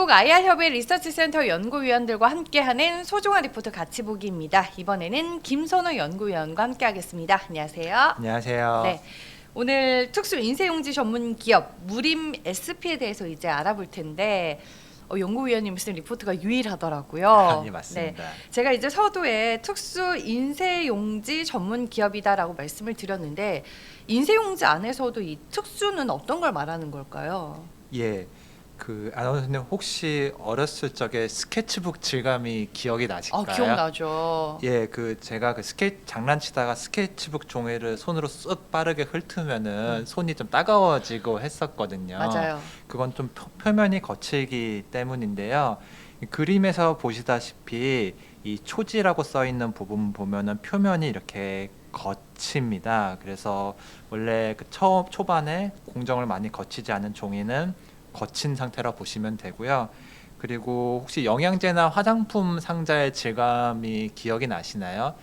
한국 IR협의 리서치센터 연구위원들과 함께하는 소중한 리포트 같이 보기입니다. 이번에는 김선호 연구위원과 함께하겠습니다. 안녕하세요. 안녕하세요. 네, 오늘 특수 인쇄용지 전문 기업 무림 SP에 대해서 이제 알아볼 텐데 연구위원님 무슨 리포트가 유일하더라고요. 예, 맞습니다. 네, 제가 이제 서두에 특수 인쇄용지 전문 기업이다라고 말씀을 드렸는데 인쇄용지 안에서도 이 특수는 어떤 걸 말하는 걸까요? 예, 그 아나운서님 혹시 어렸을 적에 스케치북 질감이 기억이 나실까요? 기억나죠. 예, 그 제가 그 장난치다가 스케치북 종이를 손으로 쓱 빠르게 훑으면은 손이 좀 따가워지고 했었거든요. 맞아요. 그건 좀 표면이 거칠기 때문인데요. 이 그림에서 보시다시피 이 초지라고 써 있는 부분 보면은 표면이 이렇게 거칩니다. 그래서 원래 그 초반에 공정을 많이 거치지 않은 종이는 거친 상태로 보시면 되고요. 그리고 혹시 영양제나 화장품 상자의 질감이 기억이 나시나요?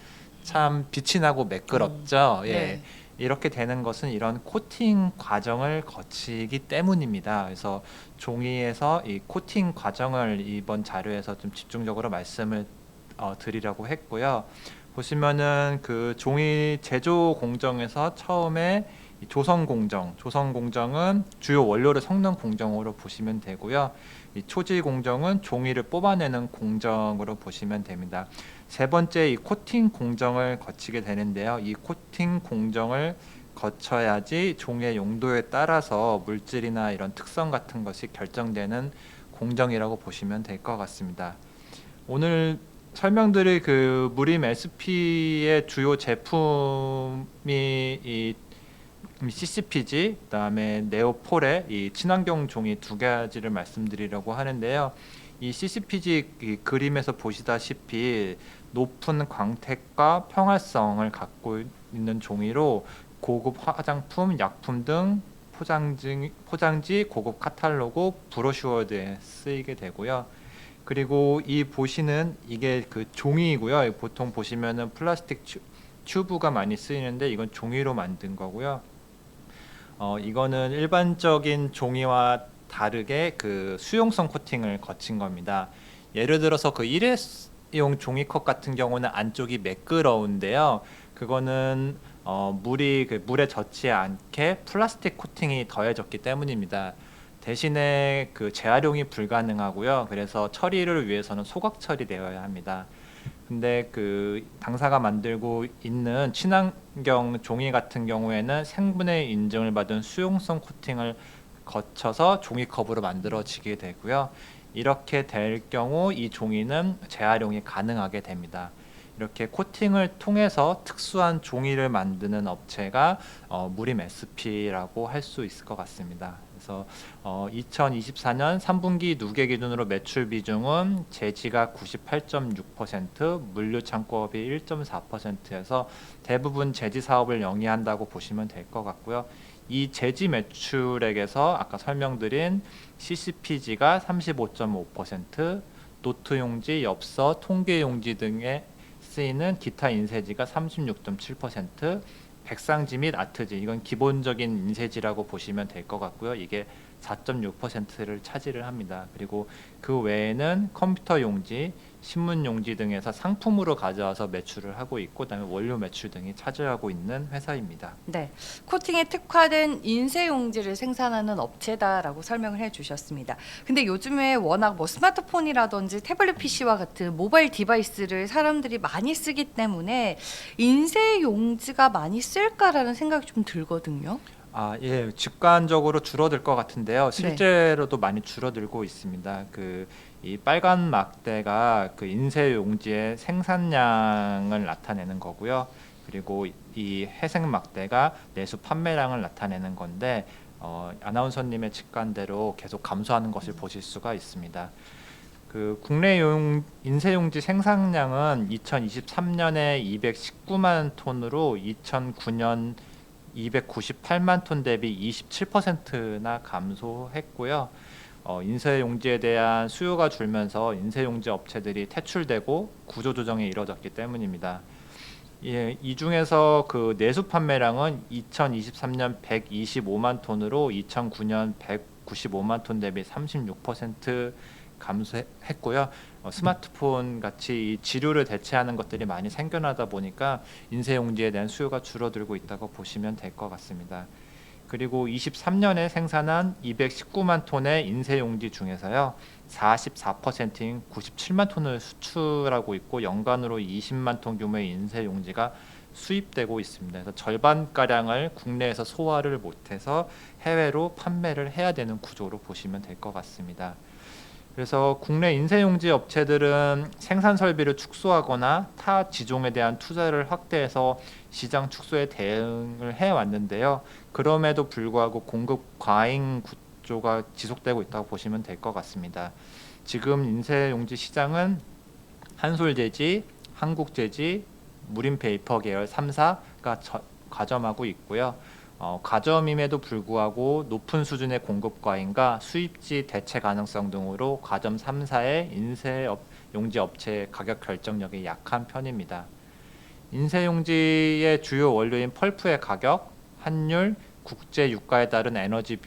참 빛이 나고 매끄럽죠. 예. 네. 이렇게 되는 것은 이런 코팅 과정을 거치기 때문입니다. 그래서 종이에서 이 코팅 과정을 이번 자료에서 좀 집중적으로 말씀을 드리려고 했고요. 보시면은 그 종이 제조 공정에서 처음에 이 조선 공정은 주요 원료를 섞는 공정으로 보시면 되고요. 이 초지 공정은 종이를 뽑아내는 공정으로 보시면 됩니다. 세 번째 이 코팅 공정을 거치게 되는데요. 이 코팅 공정을 거쳐야지 종이의 용도에 따라서 물질이나 이런 특성 같은 것이 결정되는 공정이라고 보시면 될 것 같습니다. 오늘 설명드릴 그 무림 SP의 주요 제품이 이 CCPG, 그다음에 네오폴의 이 친환경 종이 두 가지를 말씀드리려고 하는데요. 이 CCPG 이 그림에서 보시다시피 높은 광택과 평활성을 갖고 있는 종이로 고급 화장품, 약품 등 포장지, 고급 카탈로그, 브로슈어 등에 쓰이게 되고요. 그리고 이 보시는 이게 그 종이고요. 보통 보시면은 플라스틱 튜브가 많이 쓰이는데 이건 종이로 만든 거고요. 이거는 일반적인 종이와 다르게 그 수용성 코팅을 거친 겁니다. 예를 들어서 그 일회용 종이컵 같은 경우는 안쪽이 매끄러운데요. 그거는 물에 젖지 않게 플라스틱 코팅이 더해졌기 때문입니다. 대신에 그 재활용이 불가능하고요. 그래서 처리를 위해서는 소각 처리되어야 합니다. 근데 그 당사가 만들고 있는 친환경 종이 같은 경우에는 생분해 인증을 받은 수용성 코팅을 거쳐서 종이컵으로 만들어지게 되고요. 이렇게 될 경우 이 종이는 재활용이 가능하게 됩니다. 이렇게 코팅을 통해서 특수한 종이를 만드는 업체가 무림 SP라고 할 수 있을 것 같습니다. 그래서 2024년 3분기 누계 기준으로 매출 비중은 제지가 98.6%, 물류 창고업이 1.4%에서 대부분 제지 사업을 영위한다고 보시면 될 것 같고요. 이 제지 매출액에서 아까 설명드린 CCPG가 35.5%, 노트용지, 엽서, 통계용지 등에 쓰이는 기타 인쇄지가 36.7%, 백상지 및 아트지, 이건 기본적인 인쇄지라고 보시면 될 것 같고요. 이게 4.6%를 차지를 합니다. 그리고 그 외에는 컴퓨터 용지, 신문 용지 등에서 상품으로 가져와서 매출을 하고 있고, 그다음에 원료 매출 등이 차지하고 있는 회사입니다. 네, 코팅에 특화된 인쇄용지를 생산하는 업체다라고 설명을 해주셨습니다. 근데 요즘에 워낙 뭐 스마트폰이라든지 태블릿 PC와 같은 모바일 디바이스를 사람들이 많이 쓰기 때문에 인쇄용지가 많이 쓸까라는 생각이 좀 들거든요. 예, 직관적으로 줄어들 것 같은데요. 네. 실제로도 많이 줄어들고 있습니다. 이 빨간 막대가 그 인쇄 용지의 생산량을 나타내는 거고요. 그리고 이 회색 막대가 내수 판매량을 나타내는 건데, 아나운서님의 직관대로 계속 감소하는 것을 보실 수가 있습니다. 그 국내 인쇄용지 생산량은 2023년에 219만 톤으로 2009년 298만 톤 대비 27%나 감소했고요. 인쇄용지에 대한 수요가 줄면서 인쇄용지 업체들이 퇴출되고 구조조정이 이뤄졌기 때문입니다. 예, 이 중에서 그 내수 판매량은 2023년 125만 톤으로 2009년 195만 톤 대비 36% 감소했고요. 스마트폰 같이 이 지류를 대체하는 것들이 많이 생겨나다 보니까 인쇄용지에 대한 수요가 줄어들고 있다고 보시면 될 것 같습니다. 그리고 23년에 생산한 219만 톤의 인쇄용지 중에서요, 44%인 97만 톤을 수출하고 있고 연간으로 20만 톤 규모의 인쇄용지가 수입되고 있습니다. 그래서 절반가량을 국내에서 소화를 못해서 해외로 판매를 해야 되는 구조로 보시면 될 것 같습니다. 그래서 국내 인쇄용지 업체들은 생산 설비를 축소하거나 타 지종에 대한 투자를 확대해서 시장 축소에 대응을 해왔는데요. 그럼에도 불구하고 공급 과잉 구조가 지속되고 있다고 보시면 될 것 같습니다. 지금 인쇄용지 시장은 한솔재지, 한국재지, 무림페이퍼 계열 3사가 가점하고 있고요. 가점임에도 불구하고 높은 수준의 공급 과잉과 수입지 대체 가능성 등으로 가점 3사의 인쇄용지 업체의 가격 결정력이 약한 편입니다. 인쇄용지의 주요 원료인 펄프의 가격, 환율, 국제 유가에 따른 에너지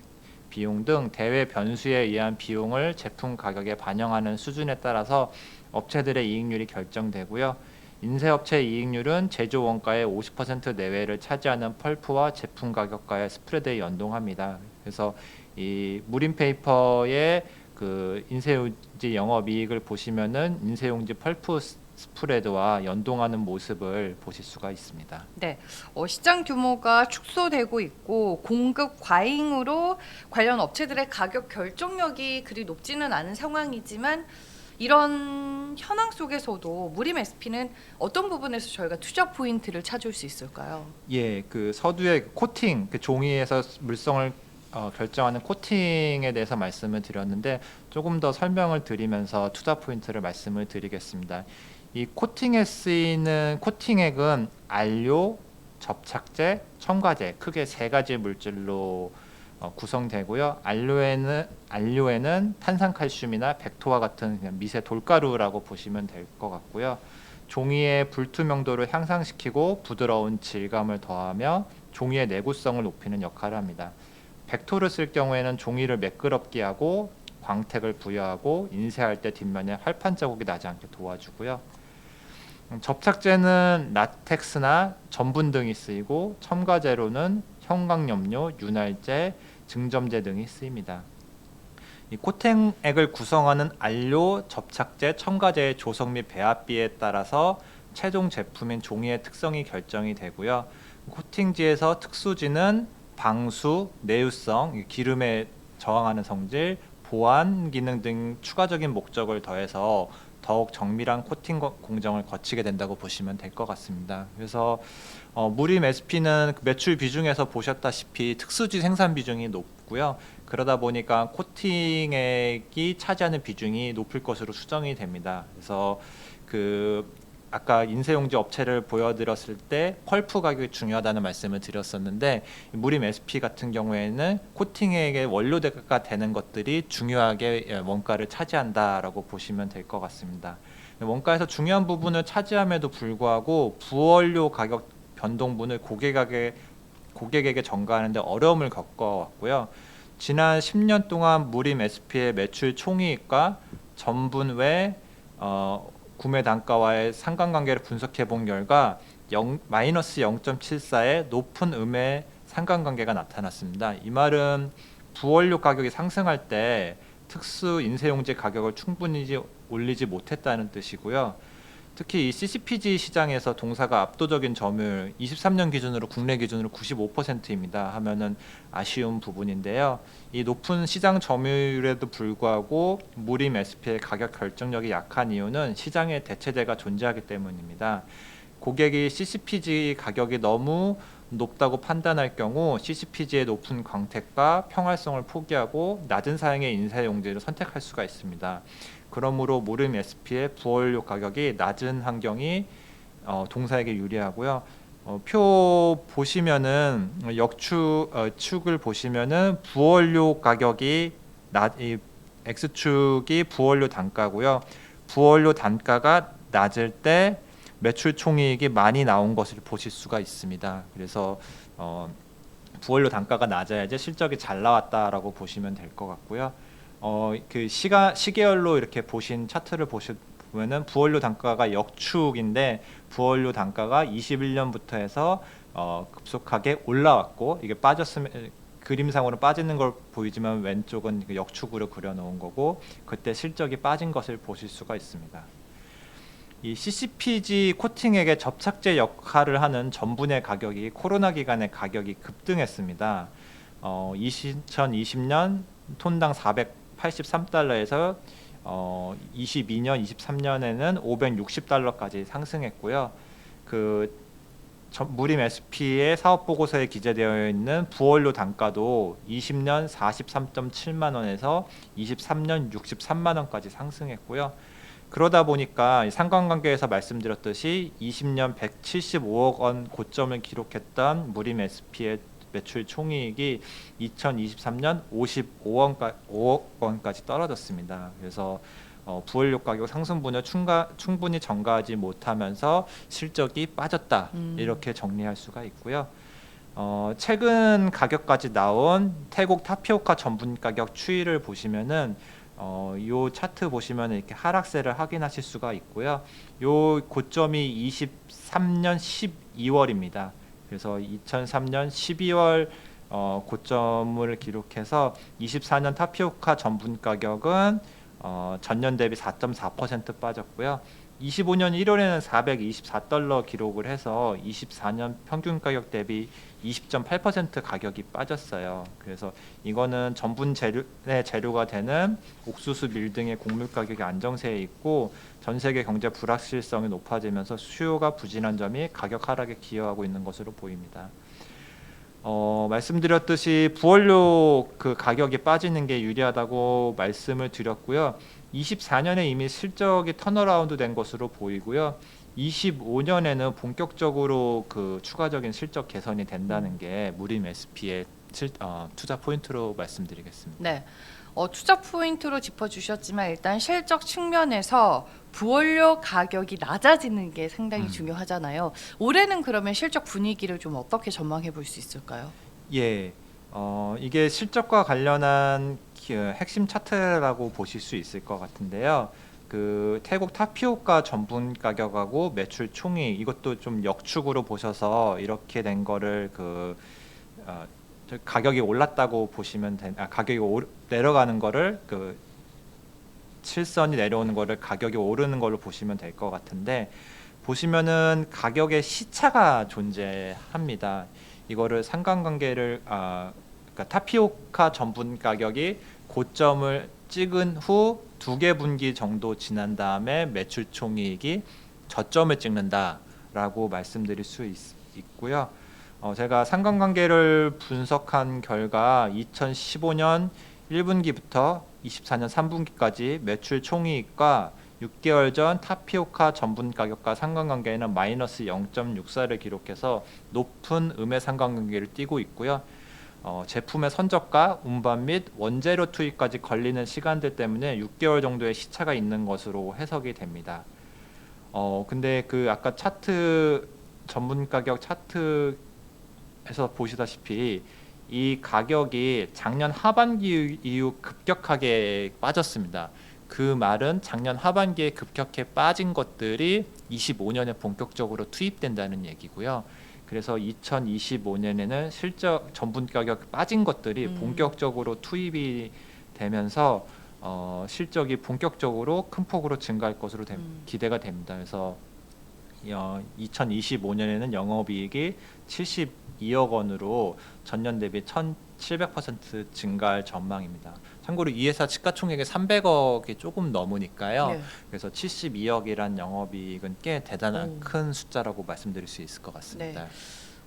비용 등 대외 변수에 의한 비용을 제품 가격에 반영하는 수준에 따라서 업체들의 이익률이 결정되고요. 인쇄업체 이익률은 제조 원가의 50% 내외를 차지하는 펄프와 제품 가격과의 스프레드에 연동합니다. 그래서 이 무림페이퍼의 그 인쇄용지 영업이익을 보시면은 인쇄용지 펄프 스프레드와 연동하는 모습을 보실 수가 있습니다. 네, 시장 규모가 축소되고 있고 공급 과잉으로 관련 업체들의 가격 결정력이 그리 높지는 않은 상황이지만 이런 현황 속에서도 무림 SP는 어떤 부분에서 저희가 투자 포인트를 찾을 수 있을까요? 예, 그 서두의 코팅, 그 종이에서 물성을 결정하는 코팅에 대해서 말씀을 드렸는데 조금 더 설명을 드리면서 투자 포인트를 말씀을 드리겠습니다. 이 코팅에 쓰이는 코팅액은 안료, 접착제, 첨가제 크게 세 가지 물질로 구성되고요. 안료에는 탄산칼슘이나 백토와 같은 그냥 미세 돌가루라고 보시면 될 것 같고요. 종이의 불투명도를 향상시키고 부드러운 질감을 더하며 종이의 내구성을 높이는 역할을 합니다. 백토를 쓸 경우에는 종이를 매끄럽게 하고 광택을 부여하고 인쇄할 때 뒷면에 활판 자국이 나지 않게 도와주고요. 접착제는 라텍스나 전분 등이 쓰이고 첨가제로는 형광염료, 윤활제, 증점제 등이 쓰입니다. 이 코팅액을 구성하는 안료, 접착제, 첨가제의 조성 및 배합비에 따라서 최종 제품인 종이의 특성이 결정이 되고요. 코팅지에서 특수지는 방수, 내유성, 기름에 저항하는 성질, 보안 기능 등 추가적인 목적을 더해서 더욱 정밀한 코팅 공정을 거치게 된다고 보시면 될 것 같습니다. 그래서 무림 SP는 매출 비중에서 보셨다시피 특수지 생산 비중이 높고요. 그러다 보니까 코팅액이 차지하는 비중이 높을 것으로 추정이 됩니다. 그래서 아까 인쇄용지 업체를 보여드렸을 때 펄프 가격이 중요하다는 말씀을 드렸었는데 무림 SP 같은 경우에는 코팅액의 원료가 되는 것들이 중요하게 원가를 차지한다라고 보시면 될 것 같습니다. 원가에서 중요한 부분을 차지함에도 불구하고 부원료 가격 변동분을 고객에게 전가하는데 어려움을 겪어왔고요. 지난 10년 동안 무림 SP의 매출 총이익과 전분 외 구매 단가와의 상관관계를 분석해 본 결과 마이너스 0.74의 높은 음의 상관관계가 나타났습니다. 이 말은 부원료 가격이 상승할 때 특수 인쇄용지 가격을 충분히 올리지 못했다는 뜻이고요. 특히 이 CCPG 시장에서 동사가 압도적인 점유율 23년 기준으로 국내 기준으로 95%입니다 하면은 아쉬운 부분인데요. 이 높은 시장 점유율에도 불구하고 무림 SP의 가격 결정력이 약한 이유는 시장에 대체재가 존재하기 때문입니다. 고객이 CCPG 가격이 너무 높다고 판단할 경우 CCPG의 높은 광택과 평활성을 포기하고 낮은 사양의 인쇄용지를 선택할 수가 있습니다. 그러므로 무림 SP의 부원료 가격이 낮은 환경이 동사에게 유리하고요. 표 보시면은 축을 보시면은 부원료 가격이 X축이 부원료 단가고요. 부원료 단가가 낮을 때 매출 총이익이 많이 나온 것을 보실 수가 있습니다. 그래서 부원료 단가가 낮아야지 실적이 잘 나왔다라고 보시면 될 것 같고요. 그 시계열로 이렇게 보신 차트를 보면은 부원료 단가가 역축인데 부원료 단가가 21년부터 해서 급속하게 올라왔고 이게 빠졌으면 그림상으로 빠지는 걸 보이지만 왼쪽은 그 역축으로 그려놓은 거고 그때 실적이 빠진 것을 보실 수가 있습니다. 이 CCPG 코팅액의 접착제 역할을 하는 전분의 가격이 코로나 기간에 가격이 급등했습니다. 2020년 톤당 483달러에서 22년, 23년에는 560달러까지 상승했고요. 무림 SP의 사업 보고서에 기재되어 있는 부원료 단가도 20년 43.7만 원에서 23년 63만 원까지 상승했고요. 그러다 보니까 상관관계에서 말씀드렸듯이 20년 175억 원 고점을 기록했던 무림 SP의 매출 총이익이 2023년 55억 원까지 떨어졌습니다. 그래서 부원료 가격 상승분을 충분히 전가하지 못하면서 실적이 빠졌다 이렇게 정리할 수가 있고요. 최근 가격까지 나온 태국 타피오카 전분 가격 추이를 보시면은 요 차트 보시면 이렇게 하락세를 확인하실 수가 있고요. 요 고점이 23년 12월입니다. 그래서 2003년 12월 고점을 기록해서 24년 타피오카 전분 가격은 전년 대비 4.4% 빠졌고요. 25년 1월에는 424달러 기록을 해서 24년 평균 가격 대비 20.8% 가격이 빠졌어요. 그래서 이거는 전분 재료가 되는 옥수수 밀 등의 곡물 가격이 안정세에 있고 전 세계 경제 불확실성이 높아지면서 수요가 부진한 점이 가격 하락에 기여하고 있는 것으로 보입니다. 말씀드렸듯이 부원료 그 가격이 빠지는 게 유리하다고 말씀을 드렸고요. 24년에 이미 실적이 턴어라운드 된 것으로 보이고요. 25년에는 본격적으로 그 추가적인 실적 개선이 된다는 게 무림 SP의 투자 포인트로 말씀드리겠습니다. 네. 투자 포인트로 짚어주셨지만 일단 실적 측면에서 부원료 가격이 낮아지는 게 상당히 중요하잖아요. 올해는 그러면 실적 분위기를 좀 어떻게 전망해 볼 수 있을까요? 예, 이게 실적과 관련한 핵심 차트라고 보실 수 있을 것 같은데요. 그 태국 타피오카 전분 가격하고 매출 총이익 이것도 좀 역축으로 보셔서 이렇게 된 거를 가격이 올랐다고 보시면 가격이 내려가는 거를 실선이 내려오는 거를 가격이 오르는 걸로 보시면 될 것 같은데 보시면은 가격의 시차가 존재합니다. 이거를 상관관계를 그러니까 타피오카 전분 가격이 고점을 찍은 후 2개 분기 정도 지난 다음에 매출 총이익이 저점을 찍는다라고 말씀드릴 수 있고요. 제가 상관관계를 분석한 결과 2015년 1분기부터 24년 3분기까지 매출 총이익과 6개월 전 타피오카 전분 가격과 상관관계에는 마이너스 0.64를 기록해서 높은 음의 상관관계를 띠고 있고요. 제품의 선적과 운반 및 원재료 투입까지 걸리는 시간들 때문에 6개월 정도의 시차가 있는 것으로 해석이 됩니다. 근데 아까 차트 전분 가격 차트에서 보시다시피 이 가격이 작년 하반기 이후 급격하게 빠졌습니다. 그 말은 작년 하반기에 급격하게 빠진 것들이 25년에 본격적으로 투입된다는 얘기고요. 그래서 2025년에는 실적 전분 가격 빠진 것들이 본격적으로 투입이 되면서 실적이 본격적으로 큰 폭으로 증가할 것으로 기대가 됩니다. 그래서 2025년에는 영업이익이 72억 원으로 전년 대비 1,700% 증가할 전망입니다. 참고로 이 회사 시가총액이 300억이 조금 넘으니까요. 네. 그래서 72억이란 영업이익은 꽤 대단한 큰 숫자라고 말씀드릴 수 있을 것 같습니다. 네.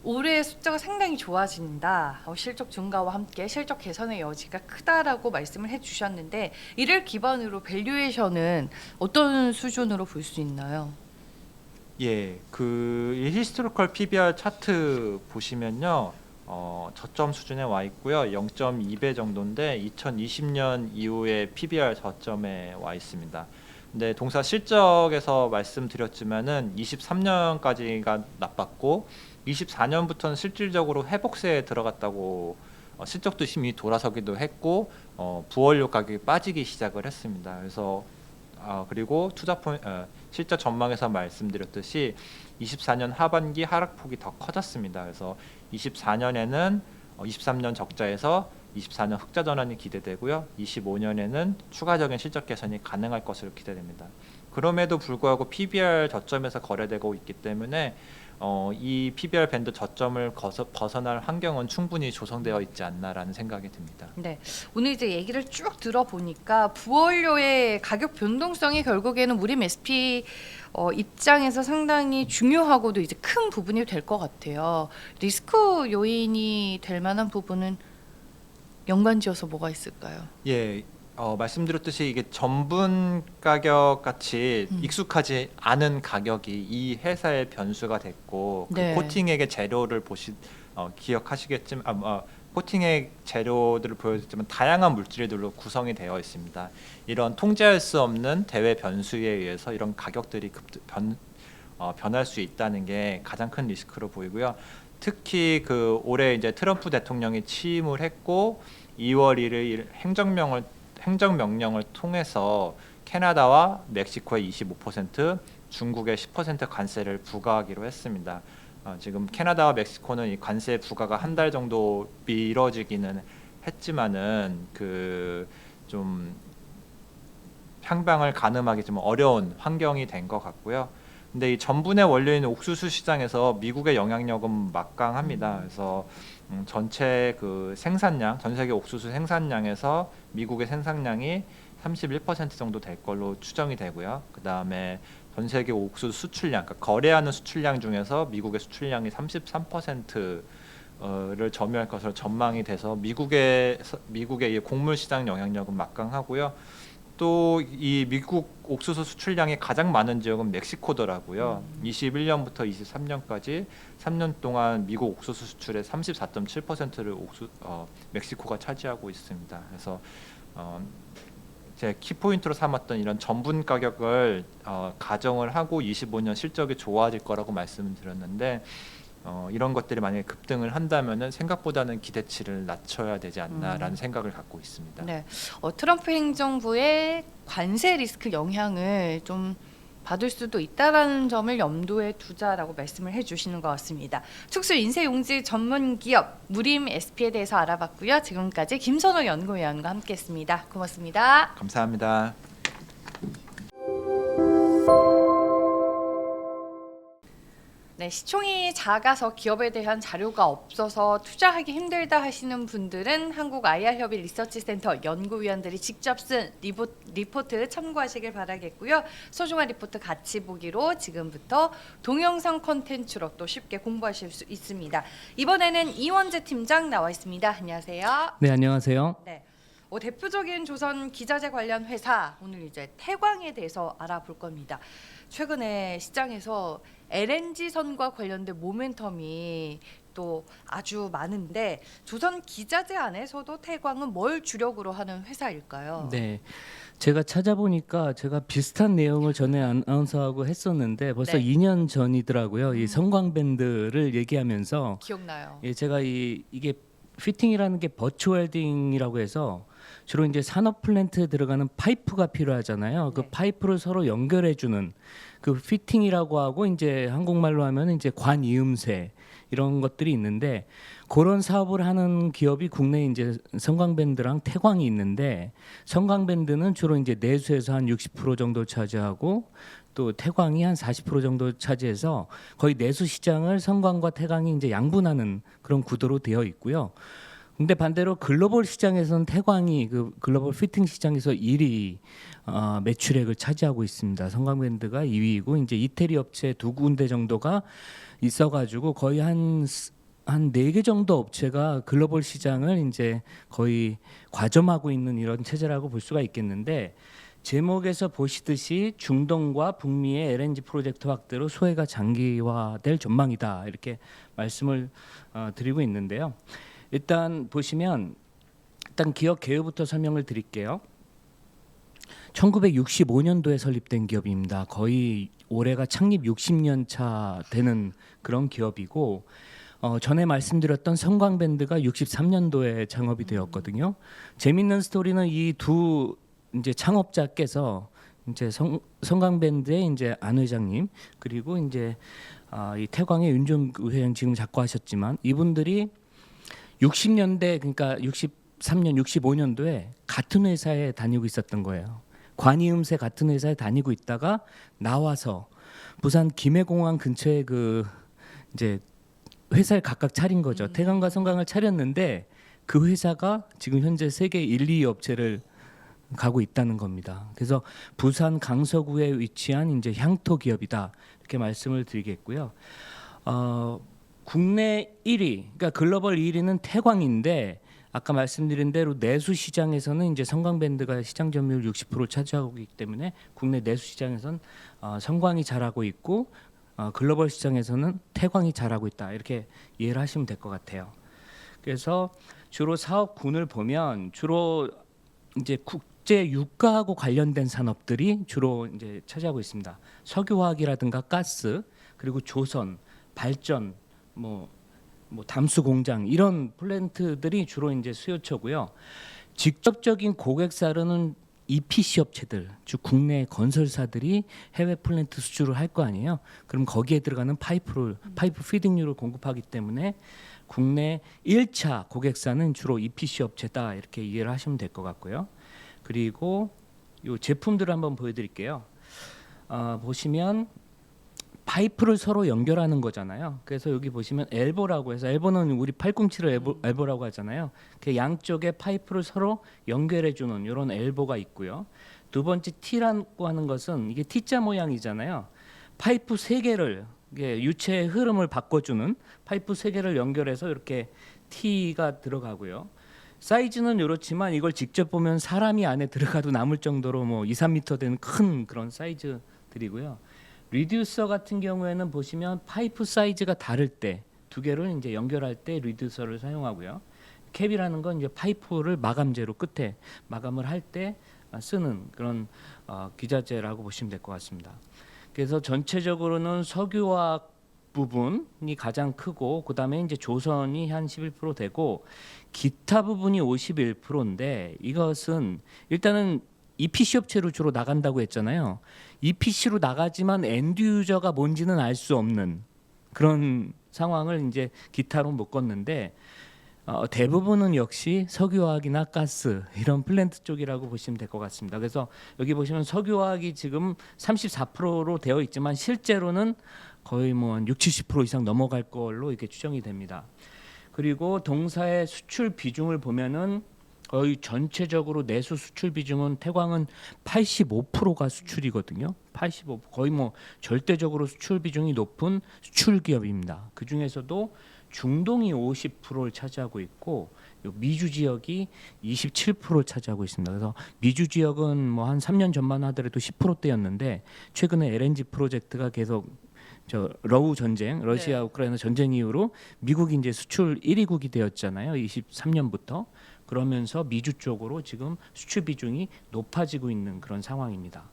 올해 숫자가 상당히 좋아진다. 실적 증가와 함께 실적 개선의 여지가 크다라고 말씀을 해주셨는데 이를 기반으로 밸류에이션은 어떤 수준으로 볼 수 있나요? 예, 이 히스토리컬 PBR 차트 보시면요, 저점 수준에 와 있고요, 0.2배 정도인데 2020년 이후에 PBR 저점에 와 있습니다. 근데 동사 실적에서 말씀드렸지만은 23년까지가 나빴고 24년부터는 실질적으로 회복세에 들어갔다고 실적도 이미 돌아서기도 했고 부원료 가격이 빠지기 시작을 했습니다. 그래서 그리고 실적 전망에서 말씀드렸듯이 24년 하반기 하락폭이 더 커졌습니다. 그래서 24년에는 23년 적자에서 24년 흑자 전환이 기대되고요. 25년에는 추가적인 실적 개선이 가능할 것으로 기대됩니다. 그럼에도 불구하고 PBR 저점에서 거래되고 있기 때문에 이 PBR 밴드 저점을 벗어날 환경은 충분히 조성되어 있지 않나라는 생각이 듭니다. 네, 오늘 이제 얘기를 쭉 들어보니까 부원료의 가격 변동성이 결국에는 우리 SP 입장에서 상당히 중요하고도 이제 큰 부분이 될 것 같아요. 리스크 요인이 될 만한 부분은 연관지어서 뭐가 있을까요? 예, 말씀드렸듯이 이게 전분 가격 같이 익숙하지 않은 가격이 이 회사의 변수가 됐고 네. 그 코팅액의 재료를 기억하시겠지만 코팅액 재료들을 보여줬지만 다양한 물질들로 구성이 되어 있습니다. 이런 통제할 수 없는 대외 변수에 의해서 이런 가격들이 변할 수 있다는 게 가장 큰 리스크로 보이고요. 특히 올해 이제 트럼프 대통령이 취임을 했고 2월 1일 행정명령을 통해서 캐나다와 멕시코에 25%, 중국에 10% 관세를 부과하기로 했습니다. 지금 캐나다와 멕시코는 이 관세 부과가 한 달 정도 미뤄지기는 했지만은 좀 향방을 가늠하기 좀 어려운 환경이 된 것 같고요. 근데 이 전분의 원료인 옥수수 시장에서 미국의 영향력은 막강합니다. 그래서 전체 생산량, 전 세계 옥수수 생산량에서 미국의 생산량이 31% 정도 될 걸로 추정이 되고요. 그 다음에 전 세계 옥수수 수출량, 그러니까 거래하는 수출량 중에서 미국의 수출량이 33%를 점유할 것으로 전망이 돼서 미국의 이 곡물 시장 영향력은 막강하고요. 또 이 미국 옥수수 수출량이 가장 많은 지역은 멕시코더라고요. 21년부터 23년까지 3년 동안 미국 옥수수 수출의 34.7%를 멕시코가 차지하고 있습니다. 그래서 제 키포인트로 삼았던 이런 전분 가격을 가정을 하고 25년 실적이 좋아질 거라고 말씀을 드렸는데 이런 것들이 만약에 급등을 한다면은 생각보다는 기대치를 낮춰야 되지 않나라는 생각을 갖고 있습니다. 네, 트럼프 행정부의 관세 리스크 영향을 좀 받을 수도 있다라는 점을 염두에 두자라고 말씀을 해주시는 것 같습니다. 특수 인쇄용지 전문 기업 무림 SP에 대해서 알아봤고요. 지금까지 김선호 연구위원과 함께했습니다. 고맙습니다. 감사합니다. 네, 시총이 작아서 기업에 대한 자료가 없어서 투자하기 힘들다 하시는 분들은 한국 IR협의 리서치센터 연구위원들이 직접 쓴 리포트 참고하시길 바라겠고요. 소중한 리포트 같이 보기로 지금부터 동영상 콘텐츠로 또 쉽게 공부하실 수 있습니다. 이번에는 이원재 팀장 나와 있습니다. 안녕하세요. 네, 안녕하세요. 네. 대표적인 조선 기자재 관련 회사 오늘 이제 태광에 대해서 알아볼 겁니다. 최근에 시장에서 LNG선과 관련된 모멘텀이 또 아주 많은데 조선 기자재 안에서도 태광은 뭘 주력으로 하는 회사일까요? 네, 제가 찾아보니까 제가 비슷한 내용을 전에 아나운서하고 했었는데 벌써 네. 2년 전이더라고요. 이 성광밴드를 얘기하면서 기억나요. 제가 이게 피팅이라는 게 버추 웰딩이라고 해서 주로 이제 산업 플랜트에 들어가는 파이프가 필요하잖아요. 그 네. 파이프를 서로 연결해주는 그 피팅이라고 하고 이제 한국말로 하면 이제 관이음새 이런 것들이 있는데 그런 사업을 하는 기업이 국내에 이제 성광밴드랑 태광이 있는데 성광밴드는 주로 이제 내수에서 한 60% 정도 차지하고 또 태광이 한 40% 정도 차지해서 거의 내수 시장을 성광과 태광이 이제 양분하는 그런 구도로 되어 있고요. 근데 반대로 글로벌 시장에서는 태광이 글로벌 피팅 시장에서 1위 매출액을 차지하고 있습니다. 성광밴드가 2위이고 이제 이태리 업체 2군데 정도가 있어가지고 거의 한 4개 정도 업체가 글로벌 시장을 이제 거의 과점하고 있는 이런 체제라고 볼 수가 있겠는데 제목에서 보시듯이 중동과 북미의 LNG 프로젝트 확대로 소외가 장기화될 전망이다 이렇게 말씀을 드리고 있는데요. 일단 보시면 기업 개요부터 설명을 드릴게요. 1965년도에 설립된 기업입니다. 거의 올해가 창립 60년 차 되는 그런 기업이고 전에 말씀드렸던 성광밴드가 63년도에 창업이 되었거든요. 재밌는 스토리는 이 두 이제 창업자께서 이제 성광밴드의 이제 안 회장님 그리고 이제 이 태광의 윤종규 회장 지금 자꾸 하셨지만 이분들이 60년대 그러니까 63년 65년도에 같은 회사에 다니고 있었던 거예요. 관이음새 같은 회사에 다니고 있다가 나와서 부산 김해공항 근처에 그 이제 회사를 각각 차린 거죠. 태광과 성광을 차렸는데 그 회사가 지금 현재 세계 1, 2위 업체를 가고 있다는 겁니다. 그래서 부산 강서구에 위치한 이제 향토 기업이다 이렇게 말씀을 드리겠고요. 국내 1위, 그러니까 글로벌 1위는 태광인데 아까 말씀드린 대로 내수 시장에서는 이제 성광밴드가 시장 점유율 60%를 차지하고 있기 때문에 국내 내수 시장에서는 성광이 잘하고 있고 글로벌 시장에서는 태광이 잘하고 있다 이렇게 이해를 하시면 될 것 같아요. 그래서 주로 사업군을 보면 주로 이제 국제 유가하고 관련된 산업들이 주로 이제 차지하고 있습니다. 석유화학이라든가 가스 그리고 조선, 발전, 뭐 담수 공장 이런 플랜트들이 주로 이제 수요처고요. 직접적인 고객사로는 EPC 업체들, 즉 국내 건설사들이 해외 플랜트 수주를 할 거 아니에요. 그럼 거기에 들어가는 파이프 피딩률을 공급하기 때문에 국내 1차 고객사는 주로 EPC 업체다 이렇게 이해를 하시면 될 것 같고요. 그리고 이 제품들을 한번 보여드릴게요. 보시면 파이프를 서로 연결하는 거잖아요. 그래서 여기 보시면 엘보라고 해서 엘보는 우리 팔꿈치를 엘보라고 하잖아요. 그 양쪽에 파이프를 서로 연결해주는 이런 엘보가 있고요. 두 번째 T라고 하는 것은 이게 T자 모양이잖아요. 파이프 세 개를 유체의 흐름을 바꿔주는 파이프 세 개를 연결해서 이렇게 T가 들어가고요. 사이즈는 이렇지만 이걸 직접 보면 사람이 안에 들어가도 남을 정도로 뭐 2, 3m 되는 큰 그런 사이즈들이고요. 리듀서 같은 경우에는 보시면 파이프 사이즈가 다를 때 두 개를 이제 연결할 때 리듀서를 사용하고요. 캡이라는 건 이제 파이프를 마감재로 끝에 마감을 할 때 쓰는 그런 기자재라고 보시면 될 것 같습니다. 그래서 전체적으로는 석유화학 부분이 가장 크고 그다음에 이제 조선이 한 11% 되고 기타 부분이 51%인데 이것은 일단은 EPC 업체로 주로 나간다고 했잖아요. EPC로 나가지만 엔드 유저가 뭔지는 알 수 없는 그런 상황을 이제 기타로 묶었는데 대부분은 역시 석유화학이나 가스 이런 플랜트 쪽이라고 보시면 될 것 같습니다. 그래서 여기 보시면 석유화학이 지금 34%로 되어 있지만 실제로는 거의 뭐 한 60, 70% 이상 넘어갈 걸로 이렇게 추정이 됩니다. 그리고 동사의 수출 비중을 보면은 거의 전체적으로 내수 수출 비중은 태광은 85%가 수출이거든요. 85 거의 뭐 절대적으로 수출 비중이 높은 수출 기업입니다. 그 중에서도 중동이 50%를 차지하고 있고 미주 지역이 27%를 차지하고 있습니다. 그래서 미주 지역은 뭐 한 3년 전만 하더라도 10%대였는데 최근에 LNG 프로젝트가 계속 러우 전쟁, 러시아 네. 우크라이나 전쟁 이후로 미국이 이제 수출 1위국이 되었잖아요. 23년부터. 그러면서 미주 쪽으로 지금 수출 비중이 높아지고 있는 그런 상황입니다.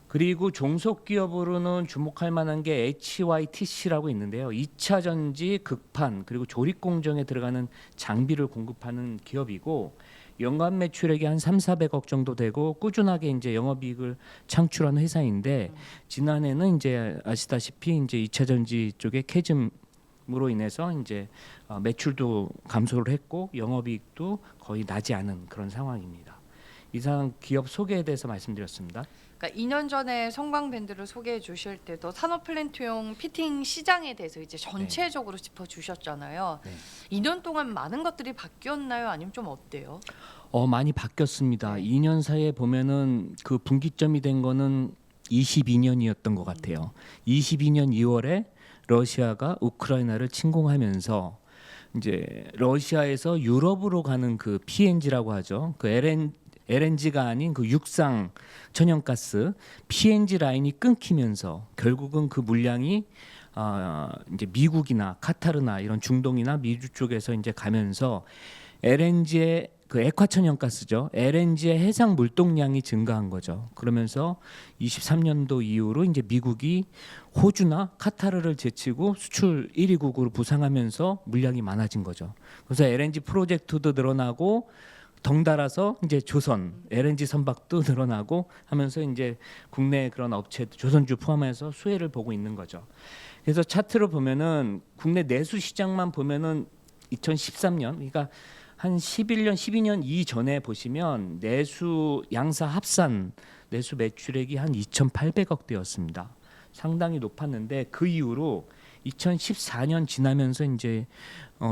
그리고 종속 기업으로는 주목할 만한 게 HYTC라고 있는데요. 2차 전지, 극판 그리고 조립 공정에 들어가는 장비를 공급하는 기업이고 연간 매출액이 한 3,400억 정도 되고 꾸준하게 이제 영업이익을 창출하는 회사인데 지난해는 이제 아시다시피 이제 2차 전지 쪽에 캐즘으로 인해서 이제 매출도 감소를 했고 영업이익도 거의 나지 않은 그런 상황입니다. 이상 기업 소개에 대해서 말씀드렸습니다. 그러니까 2년 전에 성광밴드를 소개해 주실 때도 산업 플랜트용 피팅 시장에 대해서 이제 전체적으로 짚어 주셨잖아요. 네. 2년 동안 많은 것들이 바뀌었나요? 아니면 좀 어때요? 많이 바뀌었습니다. 네. 2년 사이에 보면은 그 분기점이 된 거는 22년이었던 것 같아요. 22년 2월에 러시아가 우크라이나를 침공하면서 이제 러시아에서 유럽으로 가는 그 PNG라고 하죠. 그 LNG가 아닌 그 육상 천연가스 PNG 라인이 끊기면서 결국은 그 물량이 이제 미국이나 카타르나 이런 중동이나 미주 쪽에서 이제 가면서 LNG의 그 액화천연가스죠. LNG의 해상 물동량이 증가한 거죠. 그러면서 23년도 이후로 이제 미국이 호주나 카타르를 제치고 수출 1위국으로 부상하면서 물량이 많아진 거죠. 그래서 LNG 프로젝트도 늘어나고 덩달아서 이제 조선 LNG 선박도 늘어나고 하면서 이제 국내 그런 업체 조선주 포함해서 수혜를 보고 있는 거죠. 그래서 차트를 보면은 국내 내수 시장만 보면은 2013년 그러니까 한 11년, 12년 이전에 보시면 내수 양사 합산 내수 매출액이 한 2,800억 대였습니다. 상당히 높았는데 그 이후로 2014년 지나면서 이제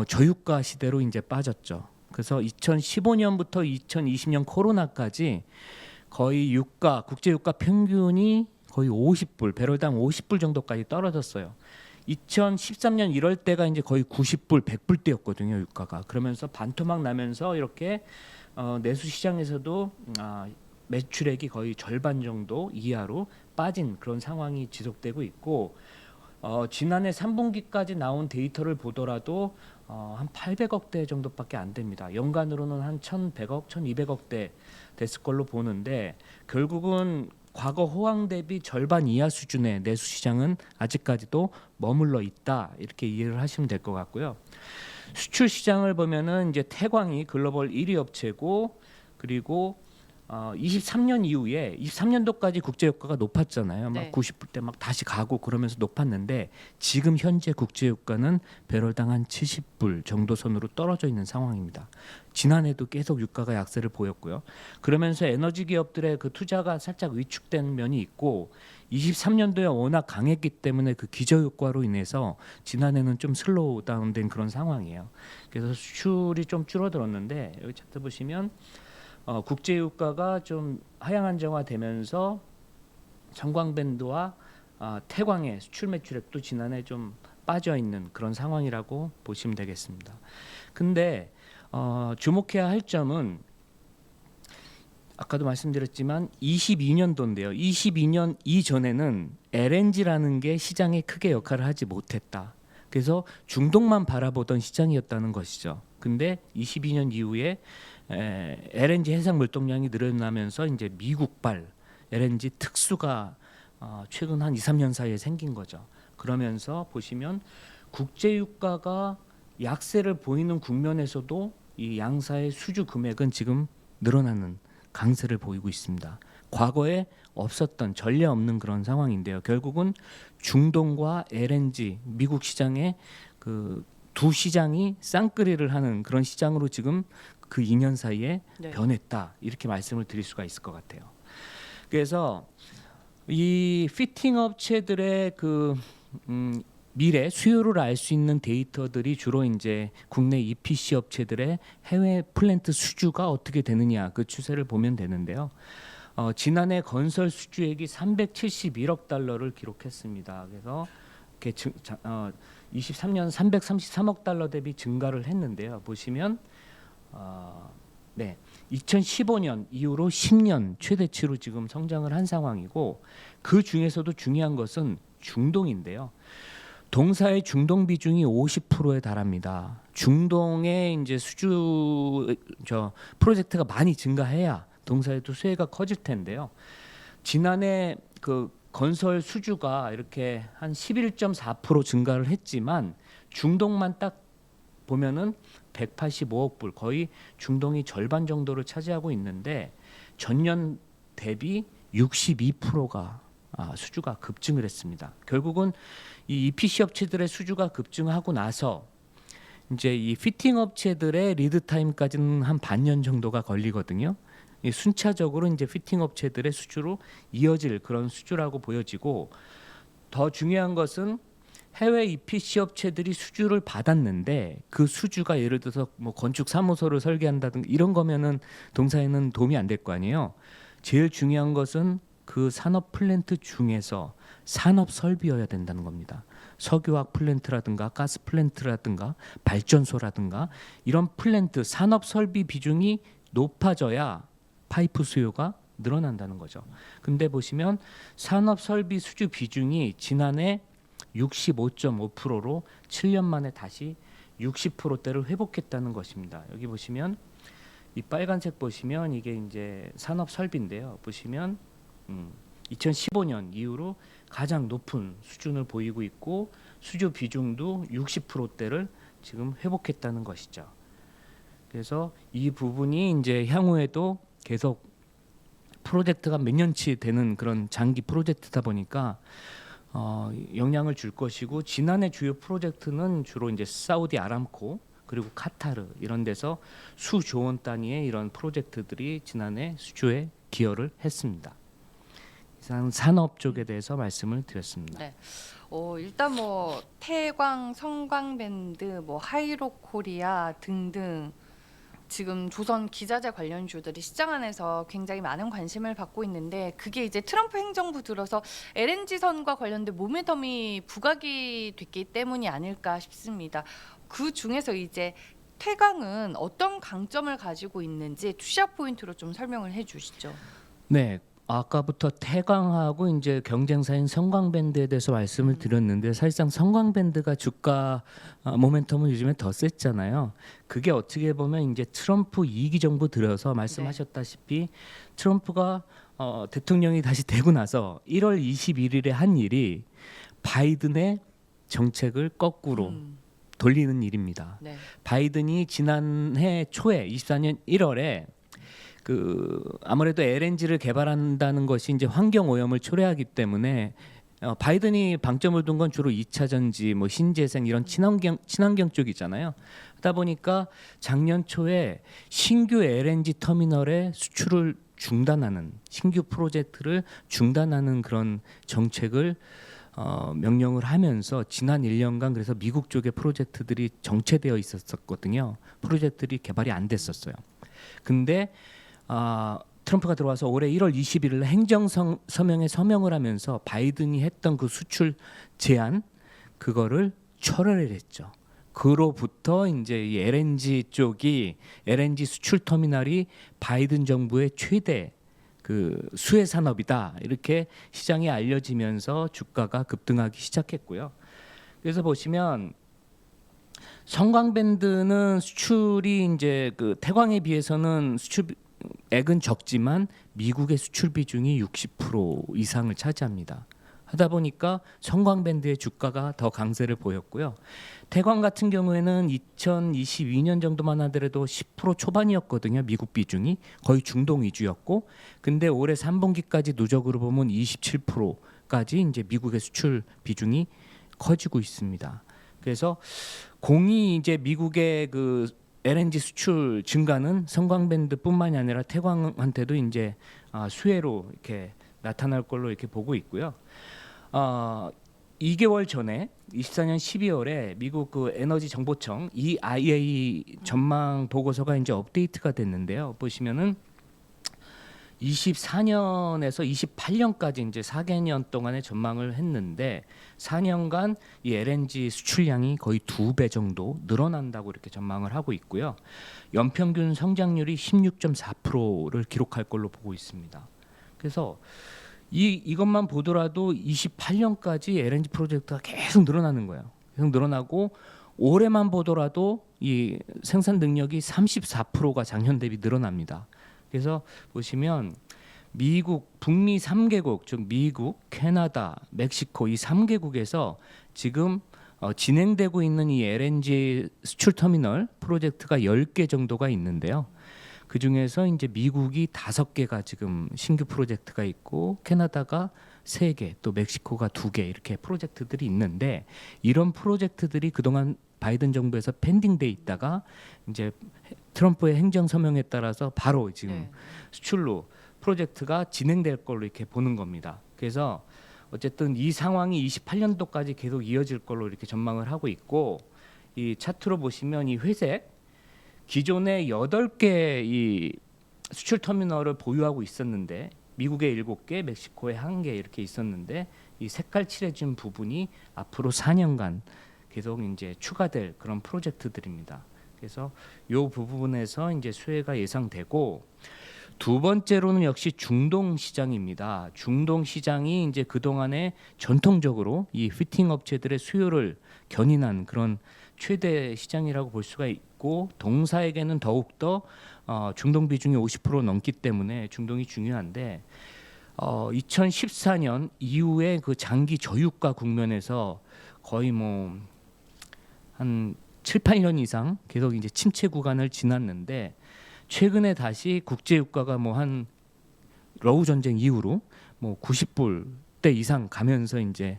저유가 시대로 이제 빠졌죠. 그래서 2015년부터 2020년 코로나까지 거의 유가 국제 유가 평균이 거의 50불 배럴당 50불 정도까지 떨어졌어요. 2013년 이럴 때가 이제 거의 90불, 100불대였거든요, 유가가. 그러면서 반토막 나면서 이렇게 내수 시장에서도 매출액이 거의 절반 정도 이하로 빠진 그런 상황이 지속되고 있고 지난해 3분기까지 나온 데이터를 보더라도 한 800억대 정도밖에 안 됩니다. 연간으로는 한 1,100억, 1,200억대 됐을 걸로 보는데 결국은 과거 호황 대비 절반 이하 수준의 내수 시장은 아직까지도 머물러 있다 이렇게 이해를 하시면 될 것 같고요. 수출 시장을 보면은 이제 태광이 글로벌 1위 업체고 그리고 23년 이후에 23년도까지 국제 유가가 높았잖아요. 막 네. 90불대 막 다시 가고 그러면서 높았는데 지금 현재 국제 유가는 배럴당 한 70불 정도 선으로 떨어져 있는 상황입니다. 지난해도 계속 유가가 약세를 보였고요. 그러면서 에너지 기업들의 그 투자가 살짝 위축된 면이 있고 23년도에 워낙 강했기 때문에 그 기저 효과로 인해서 지난해는 좀 슬로우 다운된 그런 상황이에요. 그래서 수출이 좀 줄어들었는데 여기 차트 보시면 국제 유가가 좀 하향 안정화되면서 전광밴드와 태광의 수출 매출액도 지난해 좀 빠져 있는 그런 상황이라고 보시면 되겠습니다. 근데 주목해야 할 점은 아까도 말씀드렸지만 22년도인데요. 22년 이전에는 LNG라는 게 시장에 크게 역할을 하지 못했다. 그래서 중동만 바라보던 시장이었다는 것이죠. 근데 22년 이후에 LNG 해상 물동량이 늘어나면서 이제 미국발 LNG 특수가 최근 한 2, 3년 사이에 생긴 거죠. 그러면서 보시면 국제 유가가 약세를 보이는 국면에서도 이 양사의 수주 금액은 지금 늘어나는 강세를 보이고 있습니다. 과거에 없었던 전례 없는 그런 상황인데요. 결국은 중동과 LNG 미국 시장의 그 두 시장이 쌍끌이를 하는 그런 시장으로 지금 그 2년 사이에 네. 변했다 이렇게 말씀을 드릴 수가 있을 것 같아요. 그래서 이 피팅 업체들의 그 미래 수요를 알 수 있는 데이터들이 주로 이제 국내 EPC 업체들의 해외 플랜트 수주가 어떻게 되느냐 그 추세를 보면 되는데요. 지난해 건설 수주액이 371억 달러를 기록했습니다. 그래서 23년 333억 달러 대비 증가를 했는데요. 보시면 2015년 이후로 10년 최대치로 지금 성장을 한 상황이고 그 중에서도 중요한 것은 중동인데요. 동사의 중동 비중이 50%에 달합니다. 중동에 이제 수주 프로젝트가 많이 증가해야 동사에도 수혜가 커질 텐데요. 지난해 그 건설 수주가 이렇게 한 11.4% 증가를 했지만 중동만 딱 보면은 185억 불 거의 중동이 절반 정도를 차지하고 있는데 전년 대비 62%가 수주가 급증을 했습니다. 결국은 이 EPC 업체들의 수주가 급증하고 나서 이제 이 피팅 업체들의 리드 타임까지는 한 반년 정도가 걸리거든요. 이 순차적으로 이제 피팅 업체들의 수주로 이어질 그런 수주라고 보여지고 더 중요한 것은 해외 EPC 업체들이 수주를 받았는데 그 수주가 예를 들어서 뭐 건축 사무소를 설계한다든가 이런 거면은 동사에는 도움이 안 될 거 아니에요. 제일 중요한 것은 그 산업 플랜트 중에서 산업 설비여야 된다는 겁니다. 석유화학 플랜트라든가 가스 플랜트라든가 발전소라든가 이런 플랜트 산업 설비 비중이 높아져야 파이프 수요가 늘어난다는 거죠. 근데 보시면 산업 설비 수주 비중이 지난해 65.5%로 7년 만에 다시 60%대를 회복했다는 것입니다. 여기 보시면 이 빨간색 보시면 이게 이제 산업 설비인데요. 보시면 2015년 이후로 가장 높은 수준을 보이고 있고 수주 비중도 60%대를 지금 회복했다는 것이죠. 그래서 이 부분이 이제 향후에도 계속 프로젝트가 몇 년치 되는 그런 장기 프로젝트다 보니까 영향을 줄 것이고, 지난해 주요 프로젝트는 주로 이제 사우디 아람코 그리고 카타르 이런 데서 수조 원 단위의 이런 프로젝트들이 지난해 수주에 기여를 했습니다. 이상 산업 쪽에 대해서 말씀을 드렸습니다. 네. 일단 뭐 태광, 성광밴드, 뭐 하이로코리아 등등 지금 조선 기자재 관련주들이 시장 안에서 굉장히 많은 관심을 받고 있는데, 그게 이제 트럼프 행정부 들어서 LNG선과 관련된 모멘텀이 부각이 됐기 때문이 아닐까 싶습니다. 그 중에서 이제 태광은 어떤 강점을 가지고 있는지 투자 포인트로 좀 설명을 해주시죠. 네, 아까부터 태광하고 이제 경쟁사인 성광밴드에 대해서 말씀을 드렸는데, 사실상 성광밴드가 주가 모멘텀은 요즘에 더 셌잖아요. 그게 어떻게 보면 이제 트럼프 2기 정부 들어서 말씀하셨다시피 트럼프가 대통령이 다시 되고 나서 1월 21일에 한 일이 바이든의 정책을 거꾸로 돌리는 일입니다. 네. 바이든이 지난해 초에 24년 1월에 아무래도 LNG를 개발한다는 것이 이제 환경 오염을 초래하기 때문에 바이든이 방점을 둔 건 주로 2차 전지, 뭐 신재생 이런 친환경 쪽이잖아요. 하다 보니까 작년 초에 신규 LNG 터미널의 수출을 중단하는, 신규 프로젝트를 중단하는 그런 정책을 명령을 하면서 지난 1년간 그래서 미국 쪽의 프로젝트들이 정체되어 있었거든요. 프로젝트들이 개발이 안 됐었어요. 근데 트럼프가 들어와서 올해 1월 21일 행정서명에 서명을 하면서 바이든이 했던 그 수출 제한 그거를 철회를 했죠. 그로부터 이제 이 LNG 쪽이, LNG 수출 터미널이 바이든 정부의 최대 수혜 산업이다, 이렇게 시장에 알려지면서 주가가 급등하기 시작했고요. 그래서 보시면 성광밴드는 수출이 이제 태광에 비해서는 수출액은 적지만 미국의 수출 비중이 60% 이상을 차지합니다. 하다 보니까 성광밴드의 주가가 더 강세를 보였고요. 태광 같은 경우에는 2022년 정도만 하더라도 10% 초반이었거든요. 미국 비중이 거의 중동 위주였고, 근데 올해 3분기까지 누적으로 보면 27%까지 이제 미국의 수출 비중이 커지고 있습니다. 그래서 공이 이제 미국의 LNG 수출 증가는 성광밴드뿐만이 아니라 태광한테도 이제 수혜로 이렇게 나타날 걸로 이렇게 보고 있고요. 2개월 전에 24년 12월에 미국 에너지 정보청 EIA 전망 보고서가 이제 업데이트가 됐는데요. 보시면은 24년에서 28년까지 이제 4개년 동안의 전망을 했는데 4년간 이 LNG 수출량이 거의 2배 정도 늘어난다고 이렇게 전망을 하고 있고요. 연평균 성장률이 16.4%를 기록할 걸로 보고 있습니다. 그래서 이것만 보더라도 28년까지 LNG 프로젝트가 계속 늘어나는 거예요. 계속 늘어나고 올해만 보더라도 이 생산 능력이 34%가 작년 대비 늘어납니다. 그래서 보시면 미국, 북미 3개국, 즉 미국, 캐나다, 멕시코 이 3개국에서 지금 진행되고 있는 이 LNG 수출 터미널 프로젝트가 10개 정도가 있는데요. 그 중에서 이제 미국이 5개가 지금 신규 프로젝트가 있고, 캐나다가 3개, 또 멕시코가 2개 이렇게 프로젝트들이 있는데, 이런 프로젝트들이 그동안 바이든 정부에서 펜딩돼 있다가 이제 트럼프의 행정 서명에 따라서 바로 지금 수출로 프로젝트가 진행될 걸로 이렇게 보는 겁니다. 그래서 어쨌든 이 상황이 28년도까지 계속 이어질 걸로 이렇게 전망을 하고 있고, 이 차트로 보시면 이 회색 기존에 8개 이 수출 터미널을 보유하고 있었는데 미국에 7개, 멕시코에 1개 이렇게 있었는데, 이 색깔 칠해진 부분이 앞으로 4년간 계속 이제 추가될 그런 프로젝트들입니다. 그래서 이 부분에서 이제 수혜가 예상되고, 두 번째로는 역시 중동 시장입니다. 중동 시장이 이제 그 동안에 전통적으로 이 피팅 업체들의 수요를 견인한 그런 최대 시장이라고 볼 수가 있고 동사에게는 더욱 더 중동 비중이 50% 넘기 때문에 중동이 중요한데 2014년 이후에 그 장기 저유가 국면에서 거의 뭐 한 7, 8년 이상 계속 이제 침체 구간을 지났는데 최근에 다시 국제 유가가 뭐 한 러우 전쟁 이후로 뭐 90불대 이상 가면서 이제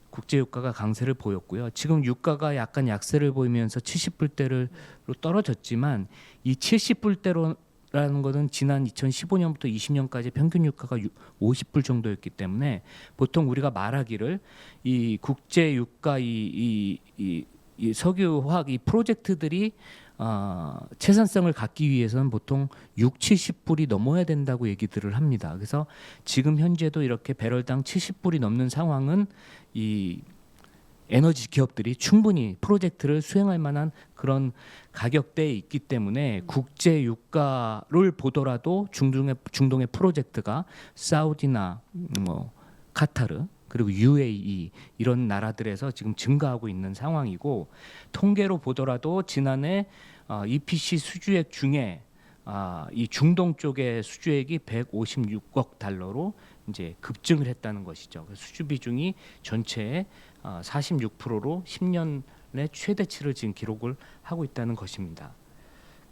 국제 유가가 강세를 보였고요. 지금 유가가 약간 약세를 보이면서 70불대로 떨어졌지만 이 70불대로라는 것은 지난 2015년부터 20년까지 평균 유가가 50불 정도였기 때문에 보통 우리가 말하기를 이 국제 유가 이 석유 화학 이 프로젝트들이 채산성을 갖기 위해서는 보통 6, 70불이 넘어야 된다고 얘기들을 합니다. 그래서 지금 현재도 이렇게 배럴당 70불이 넘는 상황은 이 에너지 기업들이 충분히 프로젝트를 수행할 만한 그런 가격대에 있기 때문에 국제 유가를 보더라도 중동의 프로젝트가 사우디나 뭐 카타르 그리고 UAE 이런 나라들에서 지금 증가하고 있는 상황이고 통계로 보더라도 지난해 EPC 수주액 중에 이 중동 쪽의 수주액이 156억 달러로 이제 급증을 했다는 것이죠. 수주 비중이 전체의 46%로 10년의 최대치를 지금 기록을 하고 있다는 것입니다.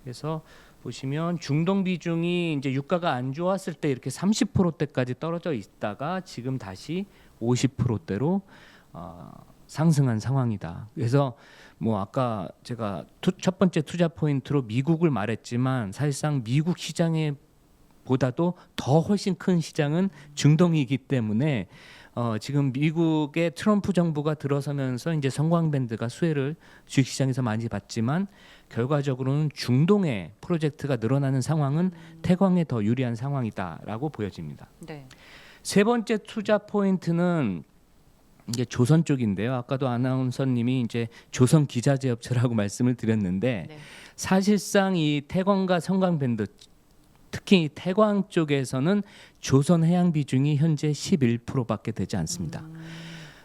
그래서 보시면 중동 비중이 이제 유가가 안 좋았을 때 이렇게 30%대까지 떨어져 있다가 지금 다시 50%대로 상승한 상황이다. 그래서 뭐 아까 제가 첫 번째 투자 포인트로 미국을 말했지만 사실상 미국 시장에 보다도 더 훨씬 큰 시장은 중동이기 때문에 지금 미국의 트럼프 정부가 들어서면서 이제 성광밴드가 수혜를 주식시장에서 많이 받지만 결과적으로는 중동의 프로젝트가 늘어나는 상황은 태광에 더 유리한 상황이다라고 보여집니다. 네. 세 번째 투자 포인트는 이제 조선 쪽인데요. 아까도 아나운서님이 이제 조선 기자재업체라고 말씀을 드렸는데 네. 사실상 이 태광과 성광밴드 특히 태광 쪽에서는 조선 해양 비중이 현재 11%밖에 되지 않습니다.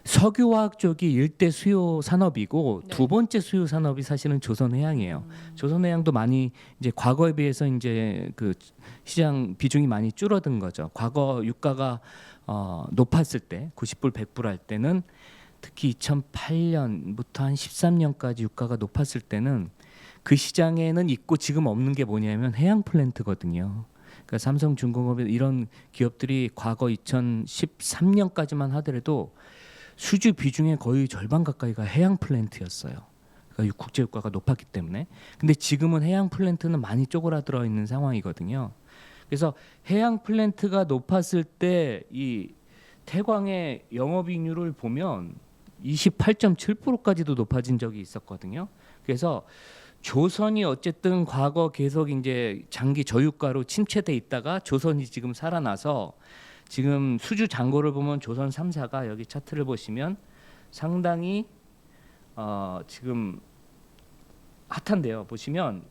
석유화학 쪽이 일대 수요 산업이고 네. 두 번째 수요 산업이 사실은 조선 해양이에요. 조선 해양도 많이 이제 과거에 비해서 이제 그 시장 비중이 많이 줄어든 거죠. 과거 유가가 높았을 때 90불 100불 할 때는 특히 2008년부터 한 13년까지 유가가 높았을 때는 그 시장에는 있고 지금 없는 게 뭐냐면 해양 플랜트거든요. 그러니까 삼성중공업 이런 기업들이 과거 2013년까지만 하더라도 수주 비중의 거의 절반 가까이가 해양 플랜트였어요. 그러니까 국제 유가가 높았기 때문에. 근데 지금은 해양 플랜트는 많이 쪼그라들어 있는 상황이거든요. 그래서 해양 플랜트가 높았을 때 이 태광의 영업이익률을 보면 28.7%까지도 높아진 적이 있었거든요. 그래서 조선이 어쨌든 과거 계속 이제 장기 저유가로 침체돼 있다가 조선이 지금 살아나서 지금 수주 잔고를 보면 조선 3사가 여기 차트를 보시면 상당히 지금 핫한데요. 보시면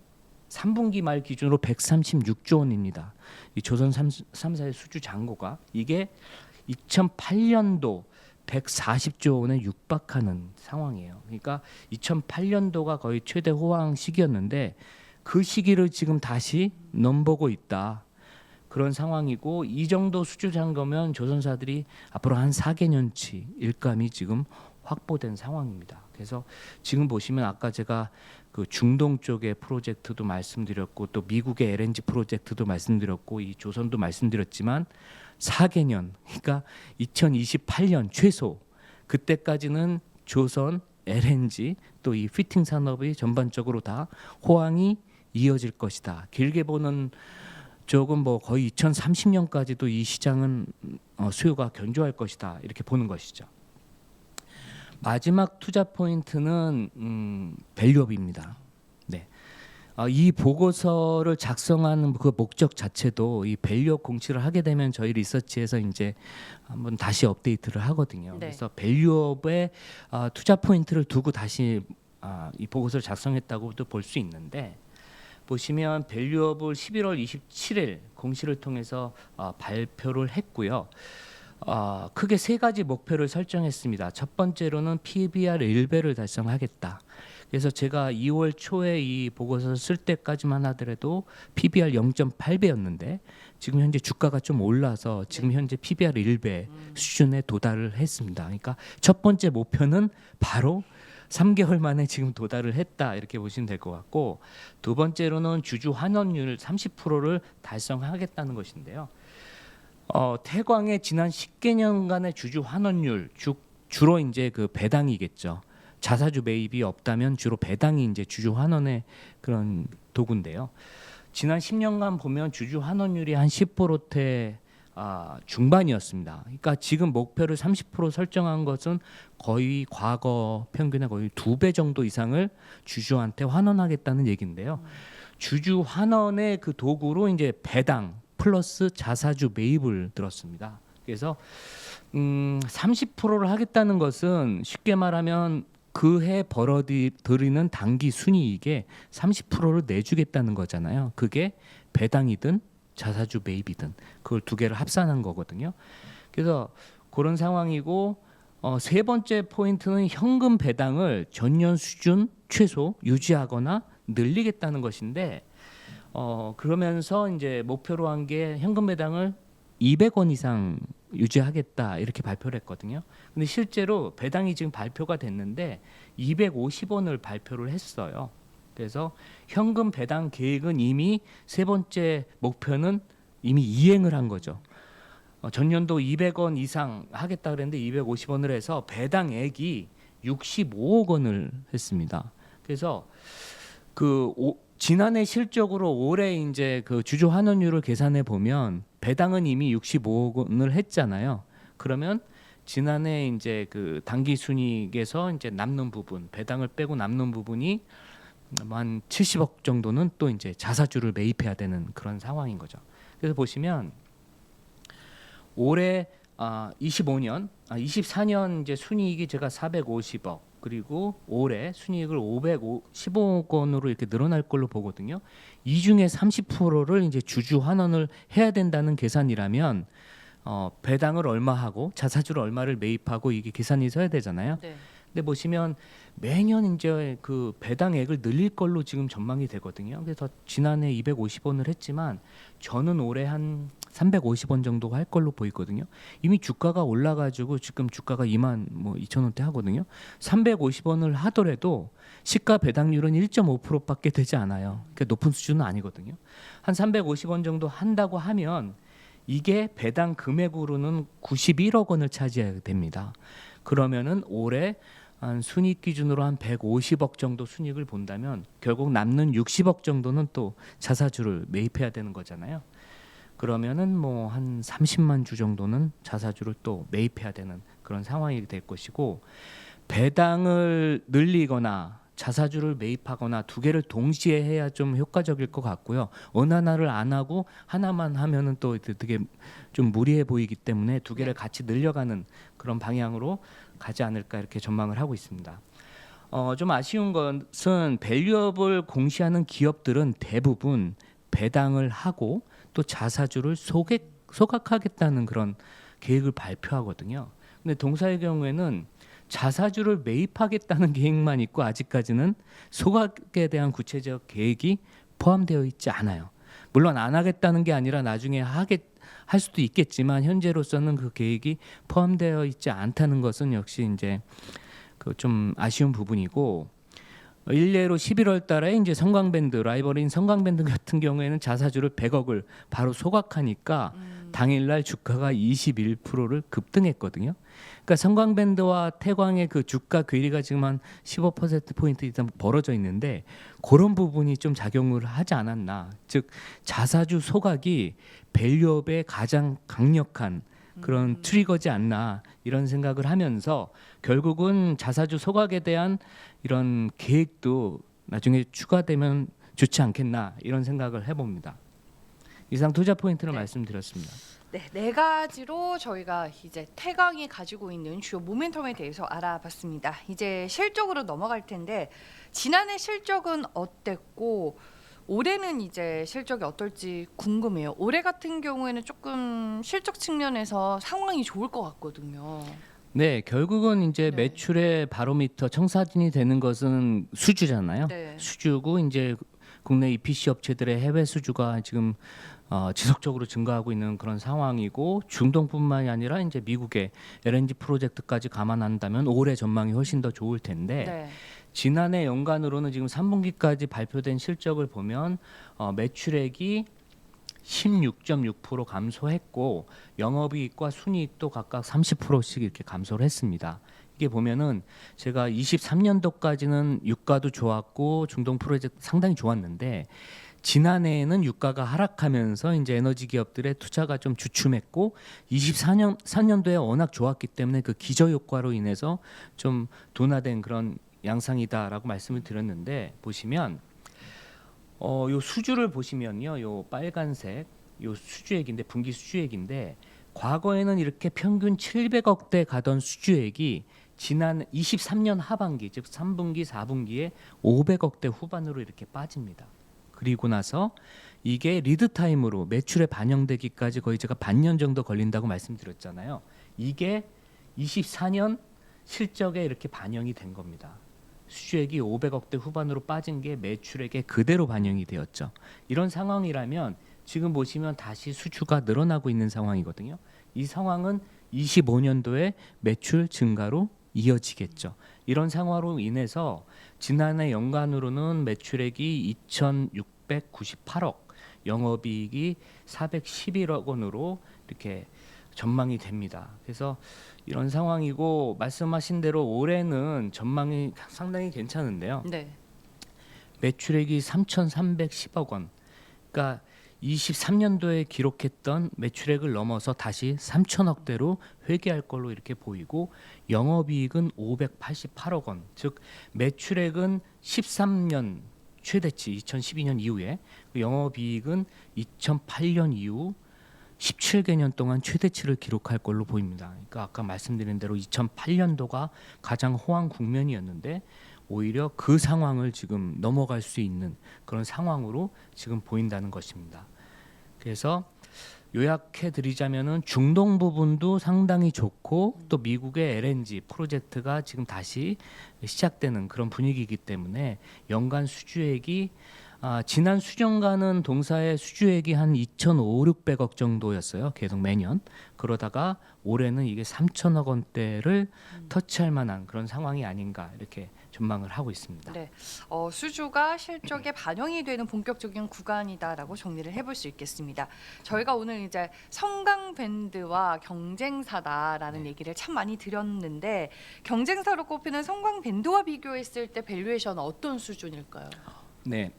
3분기 말 기준으로 136조 원입니다. 이 조선 3사의 수주 잔고가 이게 2008년도 140조 원에 육박하는 상황이에요. 그러니까 2008년도가 거의 최대 호황 시기였는데 그 시기를 지금 다시 넘보고 있다. 그런 상황이고 이 정도 수주 잔고면 조선사들이 앞으로 한 4개년치 일감이 지금 확보된 상황입니다. 그래서 지금 보시면 아까 제가 그 중동 쪽의 프로젝트도 말씀드렸고 또 미국의 LNG 프로젝트도 말씀드렸고 이 조선도 말씀드렸지만 4개년 그러니까 2028년 최소 그때까지는 조선 LNG 또 이 피팅 산업이 전반적으로 다 호황이 이어질 것이다. 길게 보는 쪽은 뭐 거의 2030년까지도 이 시장은 수요가 견조할 것이다. 이렇게 보는 것이죠. 마지막 투자 포인트는 밸류업입니다. 네. 이 보고서를 작성한 그 목적 자체도 이 밸류업 공시를 하게 되면 저희 리서치에서 이제 한번 다시 업데이트를 하거든요. 네. 그래서 밸류업에 투자 포인트를 두고 다시 이 보고서를 작성했다고도 볼 수 있는데 보시면 밸류업을 11월 27일 공시를 통해서 발표를 했고요. 크게 세 가지 목표를 설정했습니다. 첫 번째로는 PBR 1배를 달성하겠다. 그래서 제가 2월 초에 이 보고서를 쓸 때까지만 하더라도 PBR 0.8배였는데 지금 현재 주가가 좀 올라서 지금 현재 PBR 1배 수준에 도달을 했습니다. 그러니까 첫 번째 목표는 바로 3개월 만에 지금 도달을 했다 이렇게 보시면 될 것 같고, 두 번째로는 주주 환원율 30%를 달성하겠다는 것인데요. 태광의 지난 10개년간의 주주 환원율 주로 이제 그 배당이겠죠. 자사주 매입이 없다면 주로 배당이 이제 주주 환원의 그런 도구인데요. 지난 10년간 보면 주주 환원율이 한 10%대 중반이었습니다. 그러니까 지금 목표를 30% 설정한 것은 거의 과거 평균의 거의 2배 정도 이상을 주주한테 환원하겠다는 얘기인데요. 주주 환원의 그 도구로 이제 배당 플러스 자사주 매입을 들었습니다. 그래서 30%를 하겠다는 것은 쉽게 말하면 그 해 벌어들이는 당기 순이익에 30%를 내주겠다는 거잖아요. 그게 배당이든 자사주 매입이든 그걸 두 개를 합산한 거거든요. 그래서 그런 상황이고, 세 번째 포인트는 현금 배당을 전년 수준 최소 유지하거나 늘리겠다는 것인데, 그러면서 이제 목표로 한 게 현금 배당을 200원 이상 유지하겠다 이렇게 발표를 했거든요. 근데 실제로 배당이 지금 발표가 됐는데 250원을 발표를 했어요. 그래서 현금 배당 계획은 이미 세 번째 목표는 이미 이행을 한 거죠. 전년도 200원 이상 하겠다 그랬는데 250원을 해서 배당액이 65억 원을 했습니다. 그래서 지난해 실적으로 올해 이제 그 주주 환원율을 계산해 보면 배당은 이미 65억 원을 했잖아요. 그러면 지난해 이제 그 당기 순이익에서 이제 남는 부분, 배당을 빼고 남는 부분이 한 70억 정도는 또 이제 자사주를 매입해야 되는 그런 상황인 거죠. 그래서 보시면 올해 24년 이제 순이익이 제가 450억, 그리고 올해 순이익을 515억 원으로 이렇게 늘어날 걸로 보거든요. 이 중에 30%를 이제 주주 환원을 해야 된다는 계산이라면 배당을 얼마 하고 자사주를 얼마를 매입하고 이게 계산이 서야 되잖아요. 네. 근데 보시면 매년 이제 그 배당액을 늘릴 걸로 지금 전망이 되거든요. 그래서 지난해 250원을 했지만 저는 올해 한 350원 정도 할 걸로 보이거든요. 이미 주가가 올라가지고 지금 주가가 22,000원대 하거든요. 350원을 하더라도 시가 배당률은 1.5%밖에 되지 않아요. 그러니까 높은 수준은 아니거든요. 한 350원 정도 한다고 하면 이게 배당 금액으로는 91억 원을 차지해야 됩니다. 그러면은 올해 한 순이익 기준으로 한 150억 정도 순이익을 본다면 결국 남는 60억 정도는 또 자사주를 매입해야 되는 거잖아요. 그러면은 뭐 한 30만 주 정도는 자사주를 또 매입해야 되는 그런 상황이 될 것이고, 배당을 늘리거나 자사주를 매입하거나 두 개를 동시에 해야 좀 효과적일 것 같고요. 어느 하나를 안 하고 하나만 하면은 또 되게 좀 무리해 보이기 때문에 두 개를 같이 늘려가는 그런 방향으로 가지 않을까 이렇게 전망을 하고 있습니다. 좀 아쉬운 것은 밸류업을 공시하는 기업들은 대부분 배당을 하고 또 자사주를 소각하겠다는 그런 계획을 발표하거든요. 근데 동사의 경우에는 자사주를 매입하겠다는 계획만 있고 아직까지는 소각에 대한 구체적 계획이 포함되어 있지 않아요. 물론 안 하겠다는 게 아니라 나중에 할 수도 있겠지만 현재로서는 그 계획이 포함되어 있지 않다는 것은 역시 이제 그 좀 아쉬운 부분이고, 일례로 11월 달에 이제 성광밴드 라이벌인 성광밴드 같은 경우에는 자사주를 100억을 바로 소각하니까 당일날 주가가 21%를 급등했거든요. 그러니까 성광밴드와 태광의 그 주가 괴리가 지금 한 15% 포인트 이상 벌어져 있는데 그런 부분이 좀 작용을 하지 않았나. 즉 자사주 소각이 밸류업의 가장 강력한 그런 트리거지 않나 이런 생각을 하면서 결국은 자사주 소각에 대한 이런 계획도 나중에 추가되면 좋지 않겠나 이런 생각을 해봅니다. 이상 투자 포인트를 말씀드렸습니다. 네, 네 가지로 저희가 이제 태광이 가지고 있는 주요 모멘텀에 대해서 알아봤습니다. 이제 실적으로 넘어갈 텐데 지난해 실적은 어땠고 올해는 이제 실적이 어떨지 궁금해요. 올해 같은 경우에는 조금 실적 측면에서 상황이 좋을 것 같거든요. 네, 결국은 이제 네. 매출의 바로미터 청사진이 되는 것은 수주잖아요. 네. 수주고 이제 국내 EPC 업체들의 해외 수주가 지금 지속적으로 증가하고 있는 그런 상황이고 중동뿐만이 아니라 이제 미국의 LNG 프로젝트까지 감안한다면 올해 전망이 훨씬 더 좋을 텐데 네. 지난해 연간으로는 지금 3분기까지 발표된 실적을 보면 매출액이 16.6% 감소했고 영업이익과 순이익도 각각 30%씩 이렇게 감소를 했습니다. 이게 보면은 제가 23년도까지는 유가도 좋았고 중동 프로젝트 상당히 좋았는데 지난해에는 유가가 하락하면서 이제 에너지 기업들의 투자가 좀 주춤했고 24년도에 워낙 좋았기 때문에 그 기저 효과로 인해서 좀 둔화된 그런 양상이다라고 말씀을 드렸는데 보시면 요 수주를 보시면요, 요 빨간색 요 수주액인데 분기 수주액인데 과거에는 이렇게 평균 700억대 가던 수주액이 지난 23년 하반기 즉 3분기 4분기에 500억대 후반으로 이렇게 빠집니다. 그리고 나서 이게 리드 타임으로 매출에 반영되기까지 거의 제가 반년 정도 걸린다고 말씀드렸잖아요. 이게 24년 실적에 이렇게 반영이 된 겁니다. 수주액이 500억대 후반으로 빠진 게 매출액에 그대로 반영이 되었죠. 이런 상황이라면 지금 보시면 다시 수주가 늘어나고 있는 상황이거든요. 이 상황은 25년도에 매출 증가로 이어지겠죠. 이런 상황으로 인해서 지난해 연간으로는 매출액이 2,698억, 영업이익이 411억 원으로 이렇게 전망이 됩니다. 그래서 이런 상황이고 말씀하신 대로 올해는 전망이 상당히 괜찮은데요. 네. 매출액이 3,310억 원. 그러니까 23년도에 기록했던 매출액을 넘어서 다시 3천억대로 회귀할 걸로 이렇게 보이고 영업이익은 588억 원. 즉 매출액은 13년 최대치 2012년 이후에 영업이익은 2008년 이후 17개년 동안 최대치를 기록할 걸로 보입니다. 그러니까 아까 말씀드린 대로 2008년도가 가장 호황 국면이었는데 오히려 그 상황을 지금 넘어갈 수 있는 그런 상황으로 지금 보인다는 것입니다. 그래서 요약해 드리자면은 중동 부분도 상당히 좋고 또 미국의 LNG 프로젝트가 지금 다시 시작되는 그런 분위기이기 때문에 연간 수주액이 지난 수년간은 동사의 수주액이 한 2,500~600억 정도였어요. 계속 매년. 그러다가 올해는 이게 3천억 원대를 터치할 만한 그런 상황이 아닌가 이렇게 전망을 하고 있습니다. 네, 수주가 실적에 반영이 되는 본격적인 구간이다라고 정리를 해볼 수 있겠습니다. 저희가 오늘 이제 성강 밴드와 경쟁사다라는 얘기를 참 많이 드렸는데 경쟁사로 꼽히는 성강 밴드와 비교했을 때 밸류에이션은 어떤 수준일까요? 네.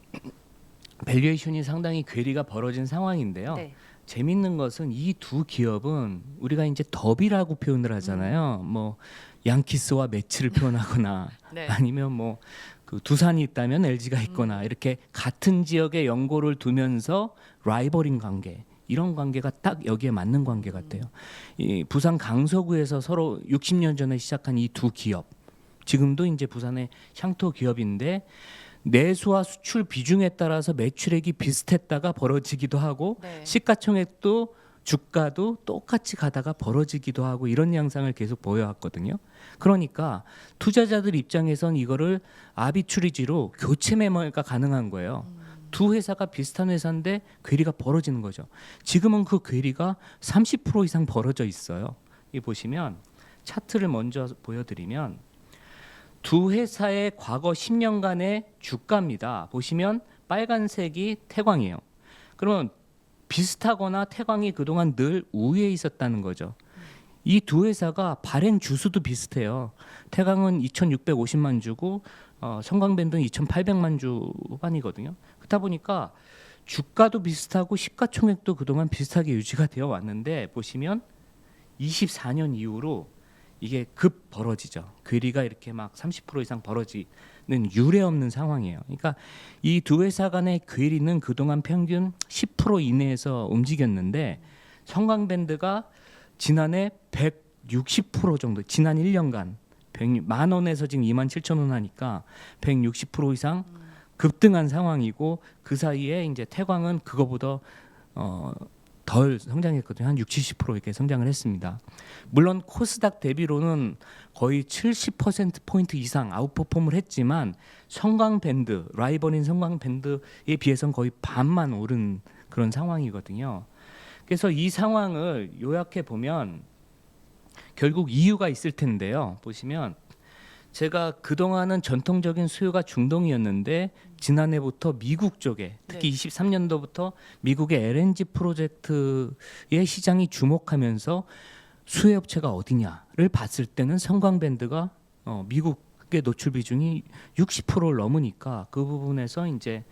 밸류에이션이 상당히 괴리가 벌어진 상황인데요. 네. 재밌는 것은 이 두 기업은 우리가 이제 더비라고 표현을 하잖아요. 뭐 양키스와 매치를 표현하거나 네. 아니면 뭐 그 두산이 있다면 LG가 있거나 이렇게 같은 지역에 연고를 두면서 라이벌인 관계 이런 관계가 딱 여기에 맞는 관계 같아요. 이 부산 강서구에서 서로 60년 전에 시작한 이 두 기업 지금도 이제 부산의 향토 기업인데 내수와 수출 비중에 따라서 매출액이 비슷했다가 벌어지기도 하고 네. 시가총액도 주가도 똑같이 가다가 벌어지기도 하고 이런 양상을 계속 보여왔거든요. 그러니까 투자자들 입장에선 이거를 아비추리지로 교체 매매가 가능한 거예요. 두 회사가 비슷한 회사인데 괴리가 벌어지는 거죠. 지금은 그 괴리가 30% 이상 벌어져 있어요. 이 보시면 차트를 먼저 보여드리면 두 회사의 과거 10년간의 주가입니다. 보시면 빨간색이 태광이에요. 그러면 비슷하거나 태광이 그동안 늘 우위에 있었다는 거죠. 이 두 회사가 발행 주수도 비슷해요. 태광은 2,650만 주고 성광밴드는 2,800만 주 후반이거든요. 그렇다 보니까 주가도 비슷하고 시가총액도 그동안 비슷하게 유지가 되어 왔는데 보시면 24년 이후로 이게 급 벌어지죠. 괴리가 이렇게 막 30% 이상 벌어지는 유례 없는 상황이에요. 그러니까 이 두 회사 간의 괴리는 그동안 평균 10% 이내에서 움직였는데 성광밴드가 지난해 160% 정도, 지난 1년간 10,000원에서 지금 27,000원 하니까 160% 이상 급등한 상황이고 그 사이에 이제 태광은 그거보다 덜 성장했거든요. 한 60-70% 이렇게 성장을 했습니다. 물론 코스닥 대비로는 거의 70%포인트 이상 아웃퍼폼을 했지만 성광밴드, 라이벌인 성광밴드에 비해서는 거의 반만 오른 그런 상황이거든요. 그래서 이 상황을 요약해 보면 결국 이유가 있을 텐데요. 보시면 제가 그동안은 전통적인 수요가 중동이었는데 지난해부터 미국 쪽에 특히 23년도부터 미국의 LNG 프로젝트의 시장이 주목하면서 수혜 업체가 어디냐를 봤을 때는 성광밴드가 미국의 노출 비중이 60%를 넘으니까 그 부분에서 이제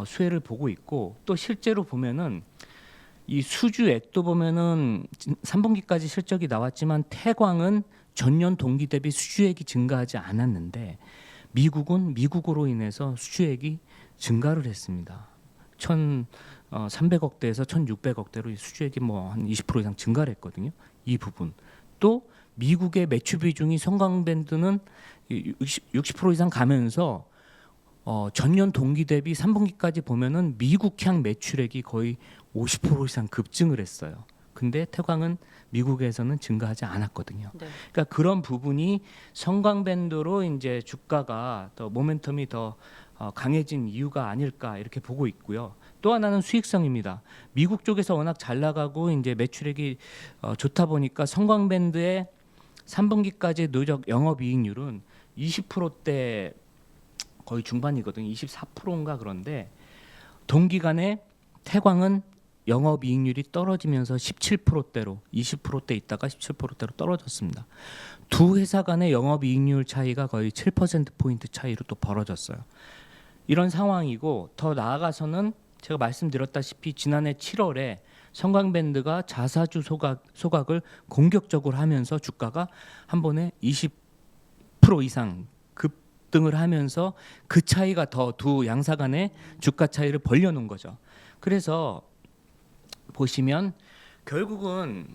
수혜를 보고 있고 또 실제로 보면은 이 수주액도 보면은 3분기까지 실적이 나왔지만 태광은 전년 동기 대비 수주액이 증가하지 않았는데 미국은 미국으로 인해서 수주액이 증가를 했습니다. 1,300억대에서 1,600억대로 수주액이 뭐 한 20% 이상 증가를 했거든요. 이 부분. 또 미국의 매출 비중이 성광밴드는 60% 이상 가면서 전년 동기 대비 3분기까지 보면은 미국향 매출액이 거의 50% 이상 급증을 했어요. 근데 태광은 미국에서는 증가하지 않았거든요. 네. 그러니까 그런 부분이 성광밴드로 이제 주가가 더 모멘텀이 더 강해진 이유가 아닐까 이렇게 보고 있고요. 또 하나는 수익성입니다. 미국 쪽에서 워낙 잘 나가고 이제 매출액이 좋다 보니까 성광밴드의 3분기까지 누적 영업이익률은 20%대 거의 중반이거든요. 24%인가 그런데 동기간에 태광은 영업이익률이 떨어지면서 17%대로 20%대 있다가 17%대로 떨어졌습니다. 두 회사 간의 영업이익률 차이가 거의 7%포인트 차이로 또 벌어졌어요. 이런 상황이고 더 나아가서는 제가 말씀드렸다시피 지난해 7월에 성광밴드가 자사주 소각을 공격적으로 하면서 주가가 한 번에 20% 이상 급등을 하면서 그 차이가 더 두 양사 간의 주가 차이를 벌려놓은 거죠. 그래서 보시면 결국은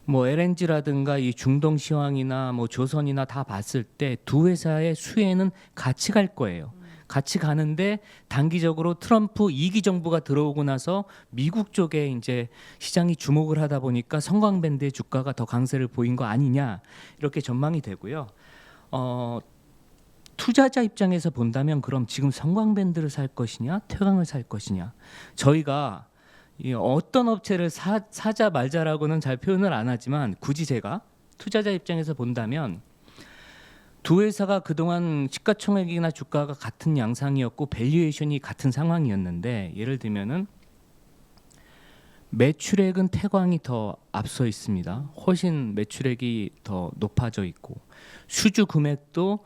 뭐 LNG라든가 이 중동 시황이나 뭐 조선이나 다 봤을 때 두 회사의 수혜는 같이 갈 거예요. 같이 가는데 단기적으로 트럼프 2기 정부가 들어오고 나서 미국 쪽에 이제 시장이 주목을 하다 보니까 성광밴드의 주가가 더 강세를 보인 거 아니냐 이렇게 전망이 되고요. 투자자 입장에서 본다면 그럼 지금 성광밴드를 살 것이냐 태광을 살 것이냐 저희가 어떤 업체를 사자 말자라고는 잘 표현을 안 하지만 굳이 제가 투자자 입장에서 본다면 두 회사가 그동안 시가총액이나 주가가 같은 양상이었고 밸류에이션이 같은 상황이었는데 예를 들면은 매출액은 태광이 더 앞서 있습니다. 훨씬 매출액이 더 높아져 있고 수주 금액도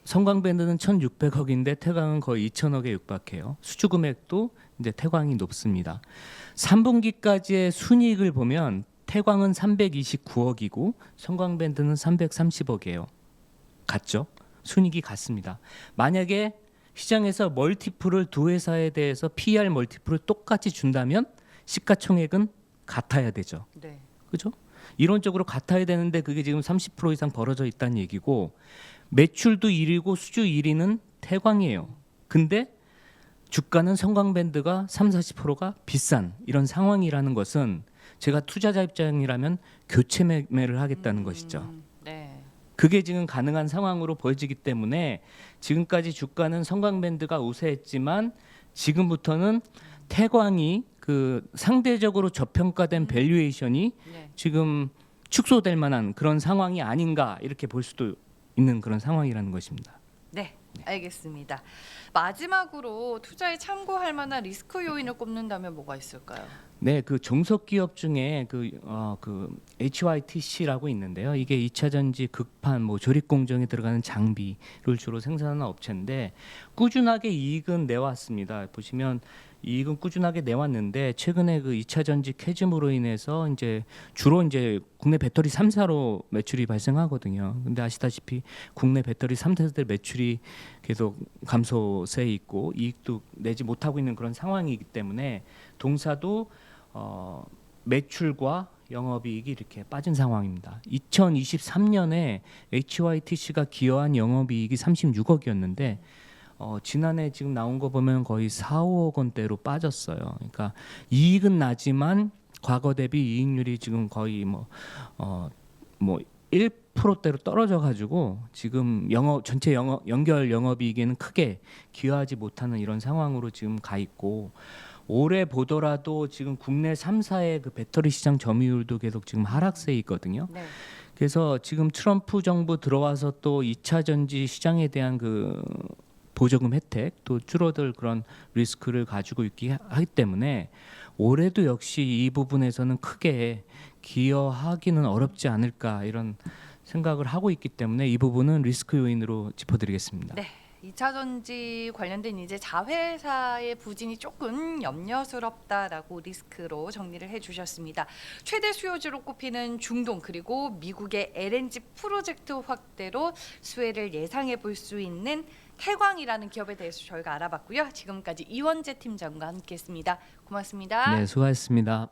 성광밴드는 1,600억인데 태광은 거의 2,000억에 육박해요. 수주 금액도 이제 태광이 높습니다. 3분기까지의 순이익을 보면 태광은 329억이고 성광밴드는 330억이에요. 같죠? 순이익이 같습니다. 만약에 시장에서 멀티플을 두 회사에 대해서 PER 멀티플을 똑같이 준다면 시가총액은 같아야 되죠. 네. 그죠? 이론적으로 같아야 되는데 그게 지금 30% 이상 벌어져 있다는 얘기고 매출도 1위고 수주 1위는 태광이에요. 근데 주가는 성광밴드가 30-40%가 비싼 이런 상황이라는 것은 제가 투자자 입장이라면 교체 매매를 하겠다는 것이죠. 네. 그게 지금 가능한 상황으로 보여지기 때문에 지금까지 주가는 성광밴드가 우세했지만 지금부터는 태광이 그 상대적으로 저평가된 밸류에이션이 네. 지금 축소될 만한 그런 상황이 아닌가 이렇게 볼 수도 있는 그런 상황이라는 것입니다. 네, 알겠습니다. 마지막으로 투자에 참고할 만한 리스크 요인을 꼽는다면 뭐가 있을까요? 네, 그 종속 기업 중에 그 HYTC라고 있는데요. 이게 2차 전지, 극판, 뭐 조립 공정에 들어가는 장비를 주로 생산하는 업체인데 꾸준하게 이익은 내왔습니다. 보시면 이익은 꾸준하게 내왔는데 최근에 그 2차 전지 캐즘으로 인해서 이제 주로 이제 국내 배터리 3사로 매출이 발생하거든요. 근데 아시다시피 국내 배터리 3사들 매출이 계속 감소세에 있고 이익도 내지 못하고 있는 그런 상황이기 때문에 동사도 매출과 영업이익이 이렇게 빠진 상황입니다. 2023년에 HYTC가 기여한 영업이익이 36억이었는데 지난해 지금 나온 거 보면 거의 4, 5억 원대로 빠졌어요. 그러니까 이익은 나지만 과거 대비 이익률이 지금 거의 뭐 1%대로 떨어져 가지고 지금 전체 연결 영업이익에는 크게 기여하지 못하는 이런 상황으로 지금 가 있고, 올해 보더라도 지금 국내 3사의 그 배터리 시장 점유율도 계속 지금 하락세에 있거든요. 네. 그래서 지금 트럼프 정부 들어와서 또 2차 전지 시장에 대한 그 보조금 혜택 또 줄어들 그런 리스크를 가지고 있기 하기 때문에 올해도 역시 이 부분에서는 크게 기여하기는 어렵지 않을까 이런 생각을 하고 있기 때문에 이 부분은 리스크 요인으로 짚어드리겠습니다. 네. 2차 전지 관련된 이제 자회사의 부진이 조금 염려스럽다라고 리스크로 정리를 해주셨습니다. 최대 수요주로 꼽히는 중동 그리고 미국의 LNG 프로젝트 확대로 수혜를 예상해 볼 수 있는 태광이라는 기업에 대해서 저희가 알아봤고요. 지금까지 이원재 팀장과 함께했습니다. 고맙습니다. 네, 수고하셨습니다.